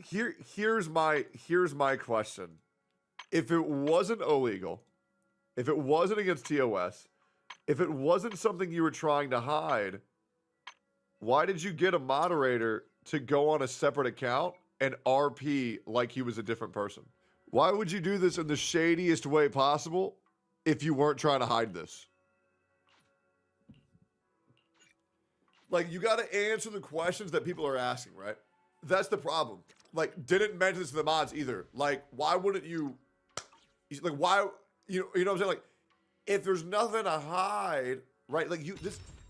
Here's my question. If it wasn't illegal, if it wasn't against TOS, if it wasn't something you were trying to hide, why did you get a moderator to go on a separate account and RP like he was a different person? Why would you do this in the shadiest way possible if you weren't trying to hide this? Like, you got to answer the questions that people are asking, right? That's the problem. Like, didn't mention this to the mods either. Like, why wouldn't you? Like, why? You know what I'm saying? Like, if there's nothing to hide, right? Like,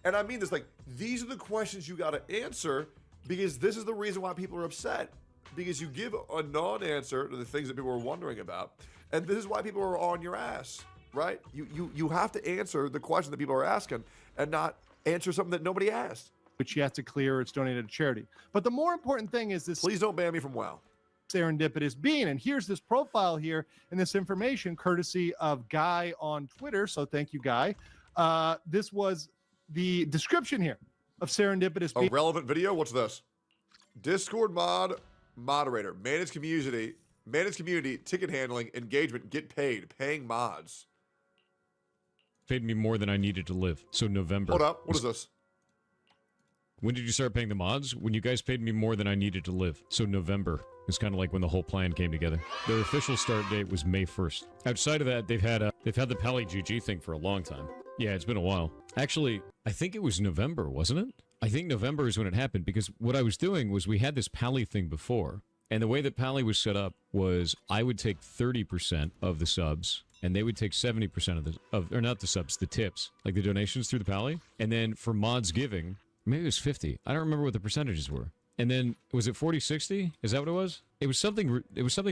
and I mean this. Like, these are the questions you got to answer because this is the reason why people are upset. Because you give a non-answer to the things that people are wondering about, and this is why people are on your ass, right? You have to answer the question that people are asking and not answer something that nobody asked. Which you have to clear, it's donated to charity. But the more important thing is this. Please don't ban me from WoW. Serendipitous being. And here's this profile here and this information courtesy of Guy on Twitter. So thank you, Guy. This was the description here of Serendipitous being. A relevant video? What's this? Discord moderator, manage community, ticket handling, engagement, get paid, paying mods. Paid me more than I needed to live. So November. Hold up. What is this? When did you start paying the mods? When you guys paid me more than I needed to live. So November. It's kind of like when the whole plan came together. Their official start date was May 1st. Outside of that, they've had the Pally GG thing for a long time. Yeah, it's been a while. Actually, I think it was November, wasn't it? I think November is when it happened because what I was doing was we had this Pally thing before. And the way that Pally was set up was I would take 30% of the subs and they would take 70% or not the subs, the tips, like the donations through the Pally. And then for mods giving, maybe it was 50. I don't remember what the percentages were. And then was it 40-60? Is that what it was? It was something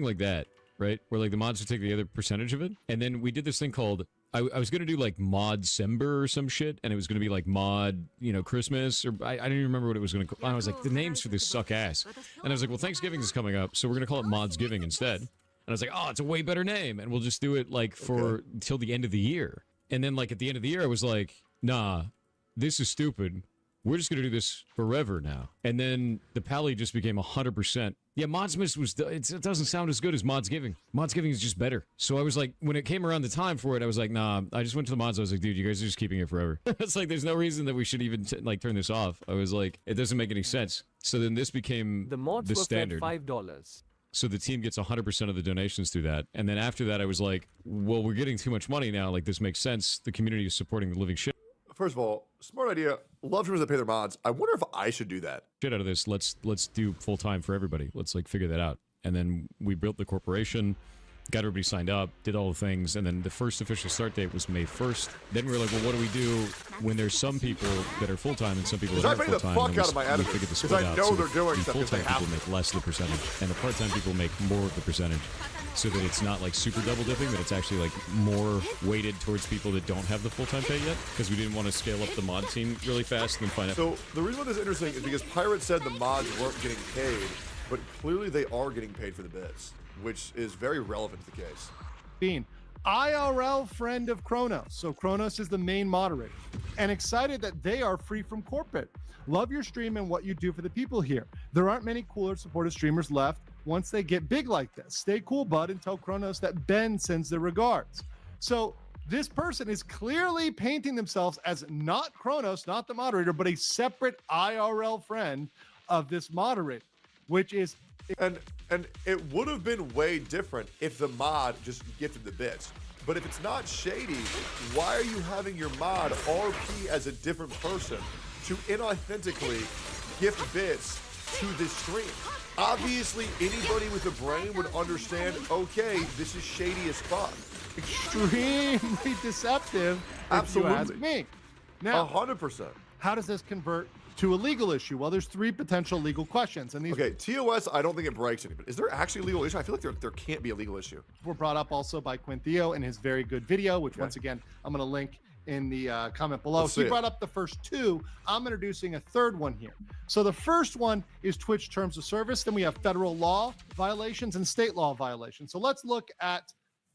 like that, right? Where like the mods would take the other percentage of it. And then we did this thing called I was going to do like mod Sember or some shit, and it was going to be like mod, Christmas, or I didn't even remember what it was going to call. I was like, the names for this suck ass. And I was like, well, Thanksgiving is coming up, so we're going to call it Modsgiving instead. And I was like, oh, it's a way better name, and we'll just do it like for till the end of the year. And then like at the end of the year, I was like, nah, this is stupid. We're just going to do this forever now. And then the Pally just became 100%. Yeah, Modsmas it doesn't sound as good as Modsgiving. Modsgiving is just better. So I was like, when it came around the time for it, I was like, nah, I just went to the mods. I was like, dude, you guys are just keeping it forever. It's like, there's no reason that we should even turn this off. I was like, it doesn't make any sense. So then this became the standard. $5. So the team gets 100% of the donations through that. And then after that, I was like, well, we're getting too much money now. Like, this makes sense. The community is supporting the living shit. First of all, smart idea. Love streamers that pay their mods. I wonder if I should do that. Shit out of this. Let's do full time for everybody. Let's like figure that out. And then we built the corporation, got everybody signed up, did all the things, and then the first official start date was May 1st. Then we were like, well, what do we do when there's some people that are full time and some people that aren't full time? I pay the fuck out of my editors figured the split out. So they're doing the stuff full time they have people make less of the percentage, and the part time people make more of the percentage. So that it's not like super double dipping, but it's actually like more weighted towards people that don't have the full-time pay yet, because we didn't want to scale up the mod team really fast and then find out. So the reason why this is interesting is because Pirate said the mods weren't getting paid, but clearly they are getting paid for the bits, which is very relevant to the case. Being IRL friend of Kronos. So Kronos is the main moderator and excited that they are free from corporate. Love your stream and what you do for the people here. There aren't many cooler supportive streamers left once they get big like this. Stay cool, bud, and tell Kronos that Ben sends their regards. So this person is clearly painting themselves as not Kronos, not the moderator, but a separate IRL friend of this moderator, which is... And it would have been way different if the mod just gifted the bits. But if it's not shady, why are you having your mod RP as a different person to inauthentically gift bits to this stream? Obviously, anybody with a brain would understand, okay, this is shady as fuck. Extremely deceptive, Absolutely. if you ask me. Now, 100%. how does this convert to a legal issue? Well, there's 3 potential legal questions. And these Okay, TOS, I don't think it breaks any, but is there actually a legal issue? I feel like there can't be a legal issue. were brought up also by Quintheo in his very good video, which once again, I'm going to link in the comment below. Let's He see it. brought up the first 2. I'm introducing a 3rd one here. So the first one is Twitch terms of service. Then we have federal law violations and state law violations. So let's look at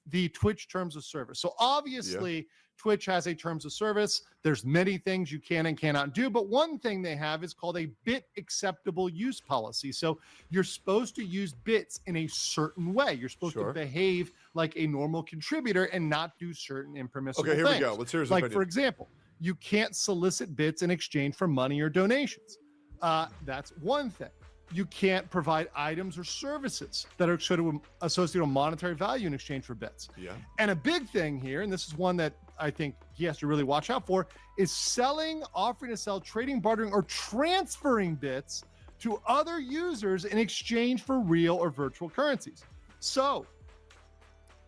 the Twitch terms of service. So obviously, Twitch has a terms of service. There's many things you can and cannot do, but one thing they have is called a bit acceptable use policy. So you're supposed to use bits in a certain way. You're supposed to behave like a normal contributor and not do certain impermissible Okay, here things. we go. Let's hear his Like, opinion. for example, you can't solicit bits in exchange for money or donations. That's one thing. You can't provide items or services that are sort of associated with monetary value in exchange for bits. Yeah. And a big thing here, and this is one that I think he has to really watch out for, is selling, offering to sell, trading, bartering, or transferring bits to other users in exchange for real or virtual currencies. So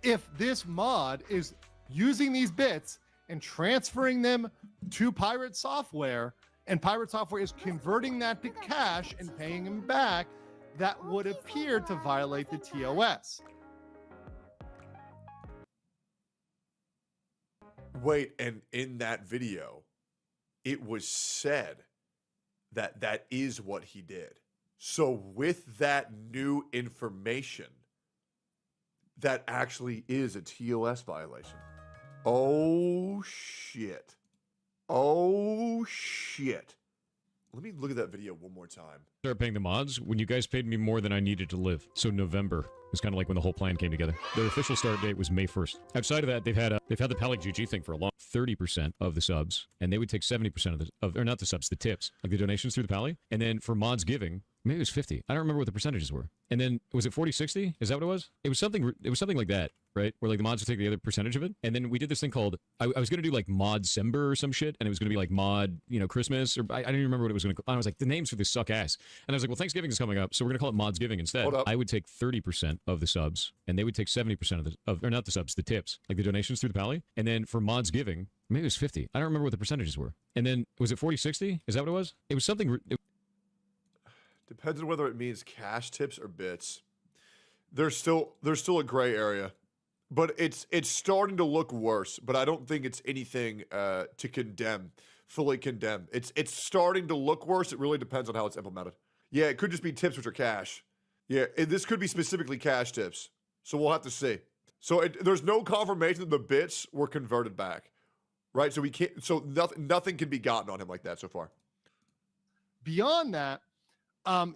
if this mod is using these bits and transferring them to Pirate Software, and Pirate Software is converting that to cash and paying him back, that would appear to violate the TOS. Wait, and in that video, it was said that that is what he did. So with that new information, that actually is a TOS violation. Oh, shit. Oh, shit. Let me look at that video one more time. Start paying the mods when you guys paid me more than I needed to live. So November was kind of like when the whole plan came together. Their official start date was May 1st. Outside of that, they've had the Palik GG thing for a long 30% of the subs, and they would take 70% or not the subs, the tips, like the donations through the Pally. And then for mods giving, maybe it was 50. I don't remember what the percentages were. And then was it 40-60? Is that what it was? It was something like that, right? Where like the mods would take the other percentage of it. And then we did this thing called, I was going to do like mod December or some shit. And it was going to be like mod, Christmas, or I didn't even remember what it was going to call. I was like, the names for this suck ass. And I was like, well, Thanksgiving is coming up, so we're going to call it mods giving instead. Hold up. I would take 30% of the subs, and they would take 70% or not the subs, the tips, like the donations through the Pally. And then for mods giving, maybe it was 50. I don't remember what the percentages were. And then was it 40-60? Is that what it was? It was something. Depends on whether it means cash tips or bits. There's still a gray area, but it's starting to look worse. But I don't think it's anything to fully condemn. It's starting to look worse. It really depends on how it's implemented. Yeah, it could just be tips which are cash. Yeah, this could be specifically cash tips. So we'll have to see. So there's no confirmation that the bits were converted back, right? So we can't. So nothing can be gotten on him like that so far. Beyond that,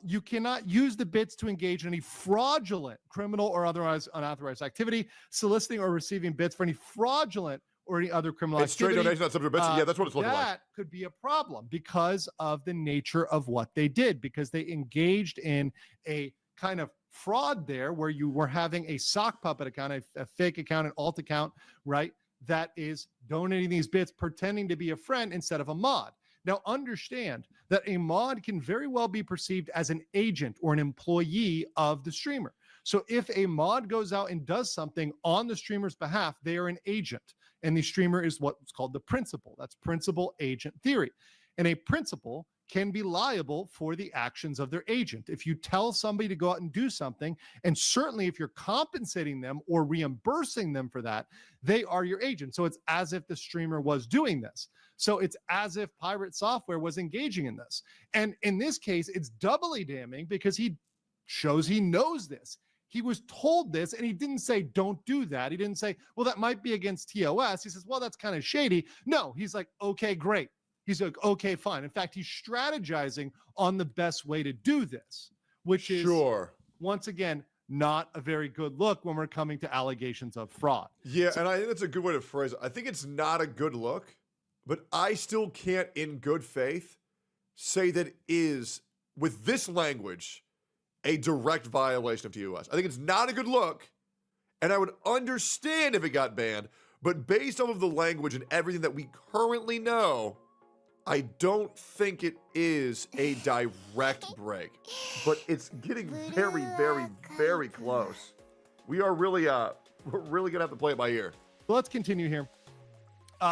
you cannot use the bits to engage in any fraudulent, criminal, or otherwise unauthorized activity, soliciting or receiving bits for any fraudulent or any other criminal It's straight activity. donation, not subject to bits. Yeah, that's what it's looking like. That could be a problem because of the nature of what they did, because they engaged in a kind of fraud there where you were having a sock puppet account, a fake account, an alt account, right? That is donating these bits, pretending to be a friend instead of a mod. Now, understand that a mod can very well be perceived as an agent or an employee of the streamer. So if a mod goes out and does something on the streamer's behalf, they are an agent. And the streamer is what's called the principal. That's principal agent theory. And a principal can be liable for the actions of their agent. If you tell somebody to go out and do something, and certainly if you're compensating them or reimbursing them for that, they are your agent. So it's as if the streamer was doing this. So it's as if Pirate Software was engaging in this. And in this case, it's doubly damning because he shows he knows this. He was told this and he didn't say, don't do that. He didn't say, well, that might be against TOS. He says, well, that's kind of shady. No, he's like, okay, great. He's like, okay, fine. In fact, he's strategizing on the best way to do this, which is, once again, not a very good look when we're coming to allegations of fraud. Yeah, and I think that's a good way to phrase it. I think it's not a good look, but I still can't, in good faith, say that is, with this language, a direct violation of TOS. I think it's not a good look, and I would understand if it got banned, but based off of the language and everything that we currently know, I don't think it is a direct break, but it's getting very, very, very close. We are really, we're really gonna have to play it by ear. So let's continue here.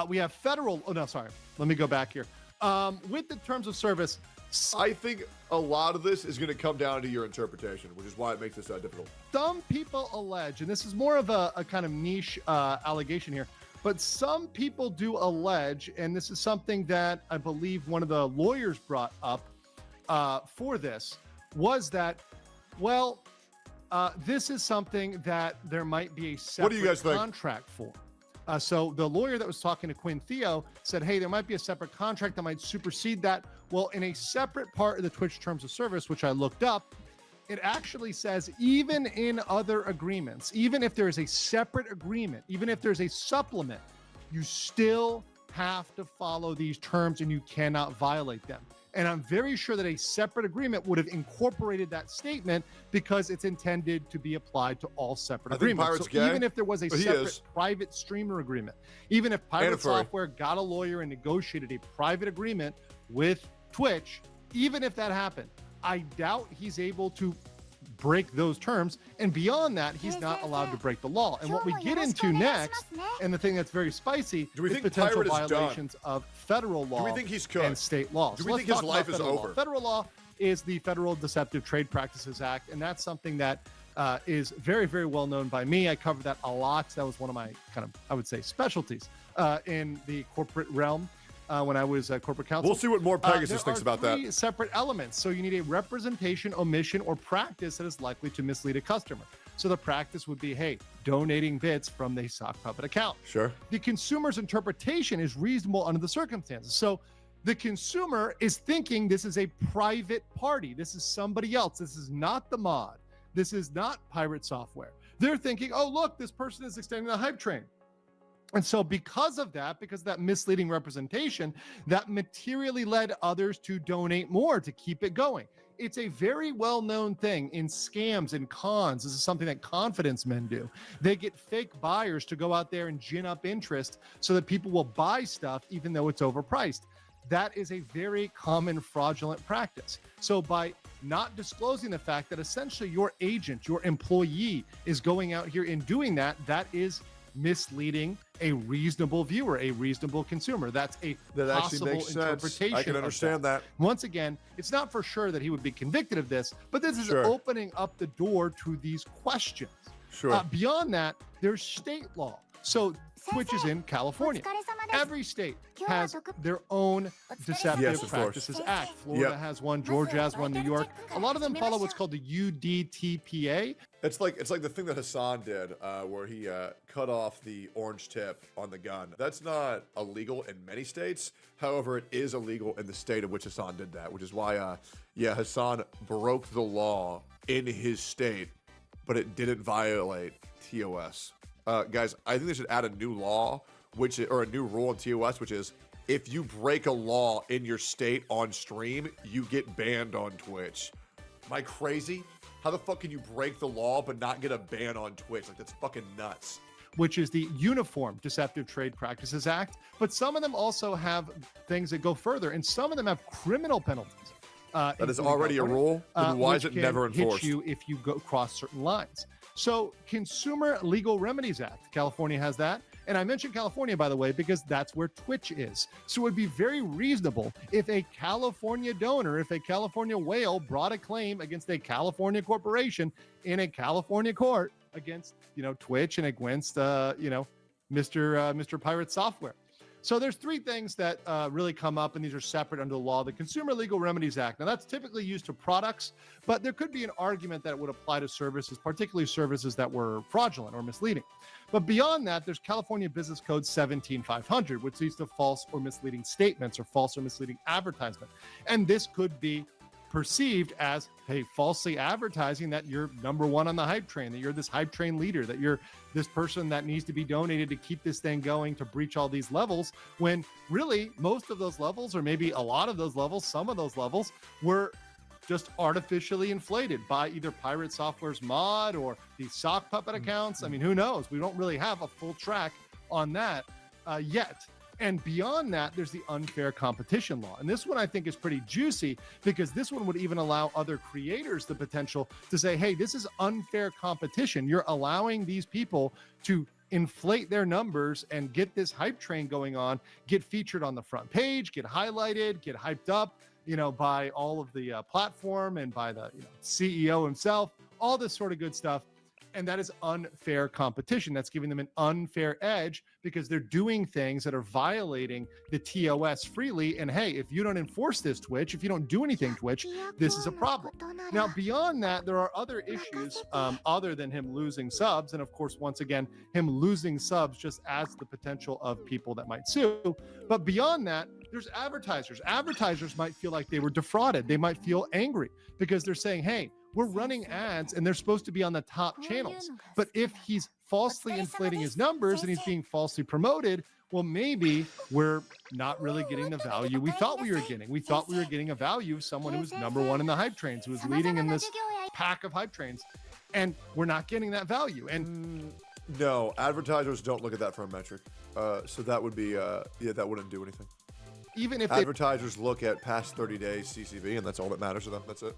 We have federal. Oh no, sorry. Let me go back here. With the terms of service, I think a lot of this is going to come down to your interpretation, which is why it makes this difficult. Some people allege, and this is more of a kind of niche allegation here, but some people do allege, and this is something that I believe one of the lawyers brought up for this, was that, well, this is something that there might be a separate What do you guys think? contract for. So the lawyer that was talking to Quinn Theo said, hey, there might be a separate contract that might supersede that. Well, in a separate part of the Twitch terms of service, which I looked up, it actually says even in other agreements, even if there is a separate agreement, even if there's a supplement, you still have to follow these terms and you cannot violate them. And I'm very sure that a separate agreement would have incorporated that statement because it's intended to be applied to all separate agreements. So even if there was a separate private streamer agreement, even if Pirate Software got a lawyer and negotiated a private agreement with Twitch, even if that happened, I doubt he's able to break those terms, and beyond that, he's not allowed to break the law. And what we get into next, and the thing that's very spicy, is potential violations of federal law and state law. Do we think his life is over? Federal law is the Federal Deceptive Trade Practices Act, and that's something that is very, very well known by me. I cover that a lot. That was one of my kind of, I would say, specialties in the corporate realm. When I was corporate counsel. We'll see what more Pegasus thinks about that. There are three separate elements. So you need a representation, omission, or practice that is likely to mislead a customer. So the practice would be, hey, donating bits from the sock puppet account. Sure. The consumer's interpretation is reasonable under the circumstances. So the consumer is thinking this is a private party. This is somebody else. This is not the mod. This is not Pirate Software. They're thinking, oh, look, this person is extending the hype train. And so because of that misleading representation, that materially led others to donate more to keep it going. It's a very well-known thing in scams and cons. This is something that confidence men do. They get fake buyers to go out there and gin up interest so that people will buy stuff even though it's overpriced. That is a very common fraudulent practice. So by not disclosing the fact that essentially your agent, your employee is going out here and doing that, that is misleading a reasonable viewer, a reasonable consumer. That's a possible interpretation. I can understand that. Once again, it's not for sure that he would be convicted of this, but this is opening up the door to these questions. Sure. Beyond that, there's state law. So Twitch is in California. Every state has their own Deceptive Practices Act. Florida has one, Georgia has one, New York. A lot of them follow what's called the UDTPA. It's like the thing that Hassan did, where he cut off the orange tip on the gun. That's not illegal in many states. However, it is illegal in the state of which Hassan did that, which is why, Hassan broke the law in his state, but it didn't violate TOS. Guys, I think they should add a new law, or a new rule in TOS, which is if you break a law in your state on stream, you get banned on Twitch. Am I crazy? How the fuck can you break the law but not get a ban on Twitch? Like, that's fucking nuts. Which is the Uniform Deceptive Trade Practices Act. But some of them also have things that go further, and some of them have criminal penalties. That is already a rule? Then why is it never enforced? Hit you if you go cross certain lines. So Consumer Legal Remedies Act, California has that. And I mentioned California, by the way, because that's where Twitch is. So it would be very reasonable if a California donor, if a California whale brought a claim against a California corporation in a California court against, Twitch and against, Mr. Pirate Software. So there's three things that really come up, and these are separate under the law. The Consumer Legal Remedies Act. Now, that's typically used to products, but there could be an argument that it would apply to services, particularly services that were fraudulent or misleading. But beyond that, there's California Business Code 17500, which leads to false or misleading statements or false or misleading advertisement. And this could be perceived as, hey, falsely advertising that you're number one on the hype train, that you're this hype train leader, that you're this person that needs to be donated to keep this thing going to breach all these levels, when really most of those levels, or maybe a lot of those levels, some of those levels were just artificially inflated by either Pirate Software's mod or the sock puppet accounts. I mean, who knows? We don't really have a full track on that yet. And beyond that, there's the unfair competition law. And this one I think is pretty juicy, because this one would even allow other creators the potential to say, hey, this is unfair competition. You're allowing these people to inflate their numbers and get this hype train going on, get featured on the front page, get highlighted, get hyped up, by all of the platform and by the CEO himself, all this sort of good stuff. And that is unfair competition. That's giving them an unfair edge because they're doing things that are violating the TOS freely. And hey, if you don't enforce this, Twitch, if you don't do anything, Twitch, this is a problem. Now, beyond that, there are other issues other than him losing subs. And of course, once again, him losing subs just adds the potential of people that might sue. But beyond that, there's advertisers. Advertisers might feel like they were defrauded. They might feel angry because they're saying, hey, we're running ads and they're supposed to be on the top channels. But if he's falsely inflating his numbers and he's being falsely promoted, well, maybe we're not really getting the value we thought we were getting. We thought we were getting a value of someone who was #1 in the hype trains, who was leading in this pack of hype trains, and we're not getting that value. And no, advertisers don't look at that for a metric. So that would be, that wouldn't do anything. Even if advertisers look at past 30 days CCV, and that's all that matters to them. That's it.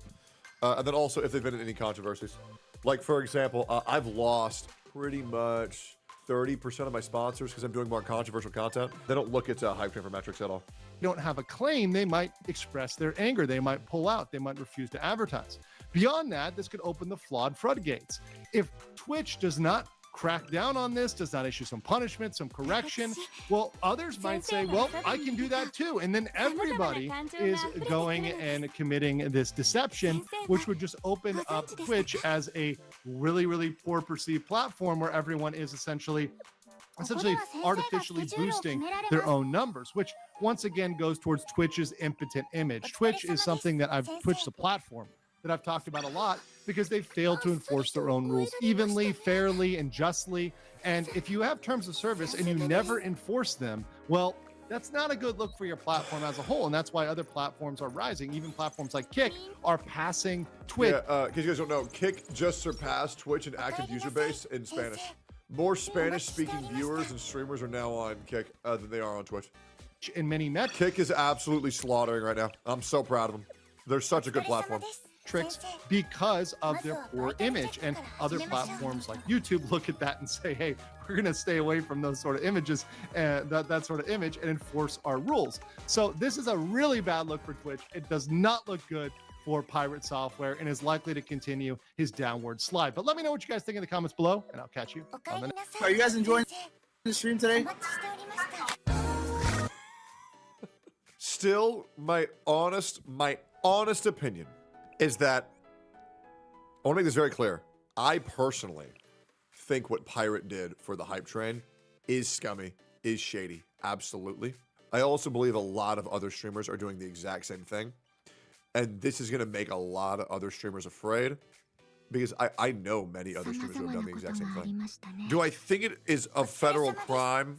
And then also if they've been in any controversies. Like, for example, I've lost pretty much 30% of my sponsors because I'm doing more controversial content. They don't look at hype train for metrics at all. Don't have a claim, they might express their anger. They might pull out. They might refuse to advertise. Beyond that, this could open the flawed floodgates. If Twitch does not crack down on this, does not issue some punishment, some correction, well, others might say, well, I can do that too. And then everybody is going and committing this deception, which would just open up Twitch as a really, really poor perceived platform where everyone is essentially artificially boosting their own numbers, which once again goes towards Twitch's impotent image. Twitch is something that Twitch, the platform, that I've talked about a lot because they failed to enforce their own rules evenly, fairly, and justly. And if you have terms of service and you never enforce them, well, that's not a good look for your platform as a whole. And that's why other platforms are rising. Even platforms like Kick are passing Twitch. Yeah, because you guys don't know, Kick just surpassed Twitch in active user base in Spanish. More Spanish-speaking viewers and streamers are now on Kick than they are on Twitch. In many metrics. Kick is absolutely slaughtering right now. I'm so proud of them. They're such a good platform. Because of their poor image, and other platforms like YouTube look at that and say, hey, we're going to stay away from those sort of images and that sort of image and enforce our rules. So this is a really bad look for Twitch. It does not look good for Pirate Software and is likely to continue his downward slide. But let me know what you guys think in the comments below, and I'll catch you on the next. Are you guys enjoying the stream today? Still, my honest opinion is that, I want to make this very clear. I personally think what Pirate did for the hype train is scummy, is shady, absolutely. I also believe a lot of other streamers are doing the exact same thing. And this is going to make a lot of other streamers afraid because I know many other streamers who have done the exact same thing. Do I think it is a federal crime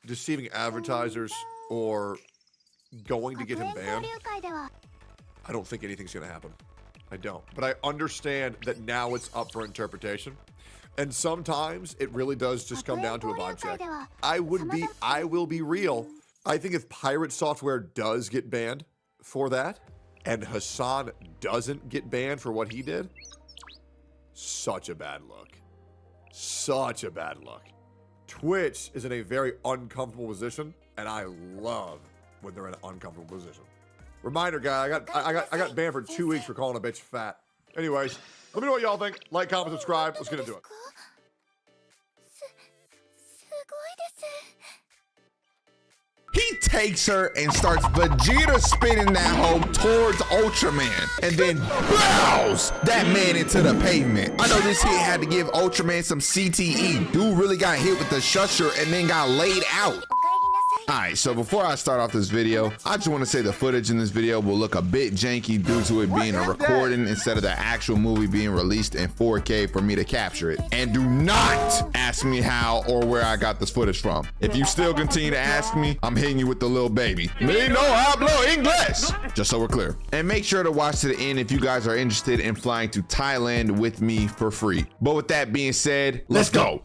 deceiving advertisers or going to get him banned? I don't think anything's going to happen. I don't. But I understand that now it's up for interpretation. And sometimes it really does just come down to a vibe check. I will be real. I think if Pirate Software does get banned for that, and Hassan doesn't get banned for what he did, such a bad look. Such a bad look. Twitch is in a very uncomfortable position, and I love when they're in an uncomfortable position. Reminder, guy, I got banned for 2 weeks for calling a bitch fat. Anyways, let me know what y'all think. Like, comment, subscribe. Let's get into it. He takes her and starts Vegeta spinning that hoe towards Ultraman and then bows that man into the pavement. I know this hit had to give Ultraman some CTE. Dude really got hit with the shusher and then got laid out. Alright, so before I start off this video, I just want to say the footage in this video will look a bit janky due to it being a recording instead of the actual movie being released in 4K for me to capture it. And do not ask me how or where I got this footage from. If you still continue to ask me, I'm hitting you with the little baby. Me no hablo English! Just so we're clear. And make sure to watch to the end if you guys are interested in flying to Thailand with me for free. But with that being said, let's go!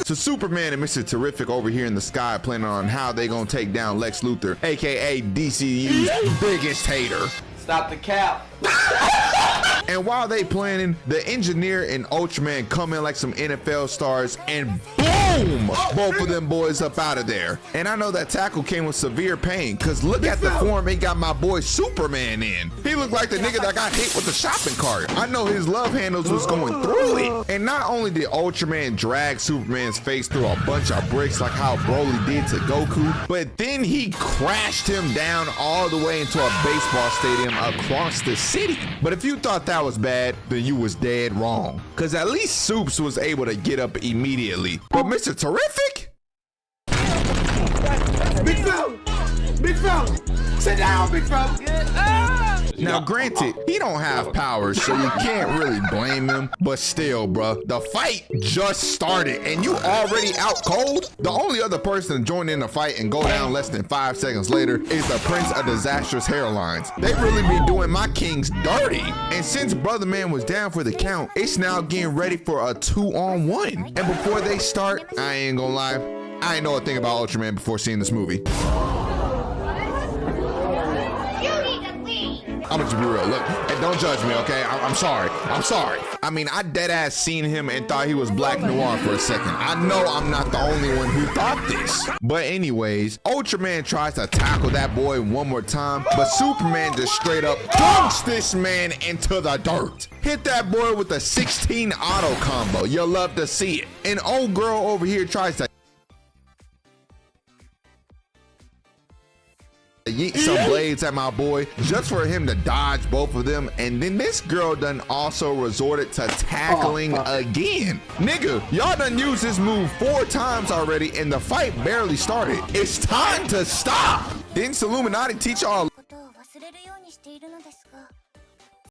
So Superman and Mr. Terrific over here in the sky planning on how they gonna take down Lex Luthor, aka DCU's biggest hater. Stop the cap. And while they planning, the engineer and Ultraman come in like some NFL stars and boom, both of them boys up out of there. And I know that tackle came with severe pain, cause look at the form it got my boy Superman in. He looked like the nigga that got hit with the shopping cart. I know his love handles was going through it. And not only did Ultraman drag Superman's face through a bunch of bricks like how Broly did to Goku, but then he crashed him down all the way into a baseball stadium across the city. But if you thought that was bad, then you was dead wrong. Cause at least Supes was able to get up immediately. But Mr. Terrific? Big fella! Big fella! Sit down, big fella! Now granted, he don't have powers, so you can't really blame him. But still, bruh, the fight just started and you already out cold? The only other person to join in the fight and go down less than 5 seconds later is the Prince of Disastrous Hairlines. They really be doing my kings dirty. And since Brother Man was down for the count, it's now getting ready for a 2-on-1. And before they start, I ain't gonna lie, I ain't know a thing about Ultraman before seeing this movie. I'm gonna just be real. Look, and don't judge me, okay? I'm sorry. I'm sorry. I mean, I dead ass seen him and thought he was Black Noir for a second. I know I'm not the only one who thought this. But anyways, Ultraman tries to tackle that boy one more time, but Superman just straight up dunks this man into the dirt. Hit that boy with a 16 auto combo. You'll love to see it. And old girl over here tries to yeet some blades at my boy just for him to dodge both of them, and then this girl done also resorted to tackling again. Nigga, y'all done used this move 4 times already and the fight barely started. It's time to stop. Didn't Illuminati teach y'all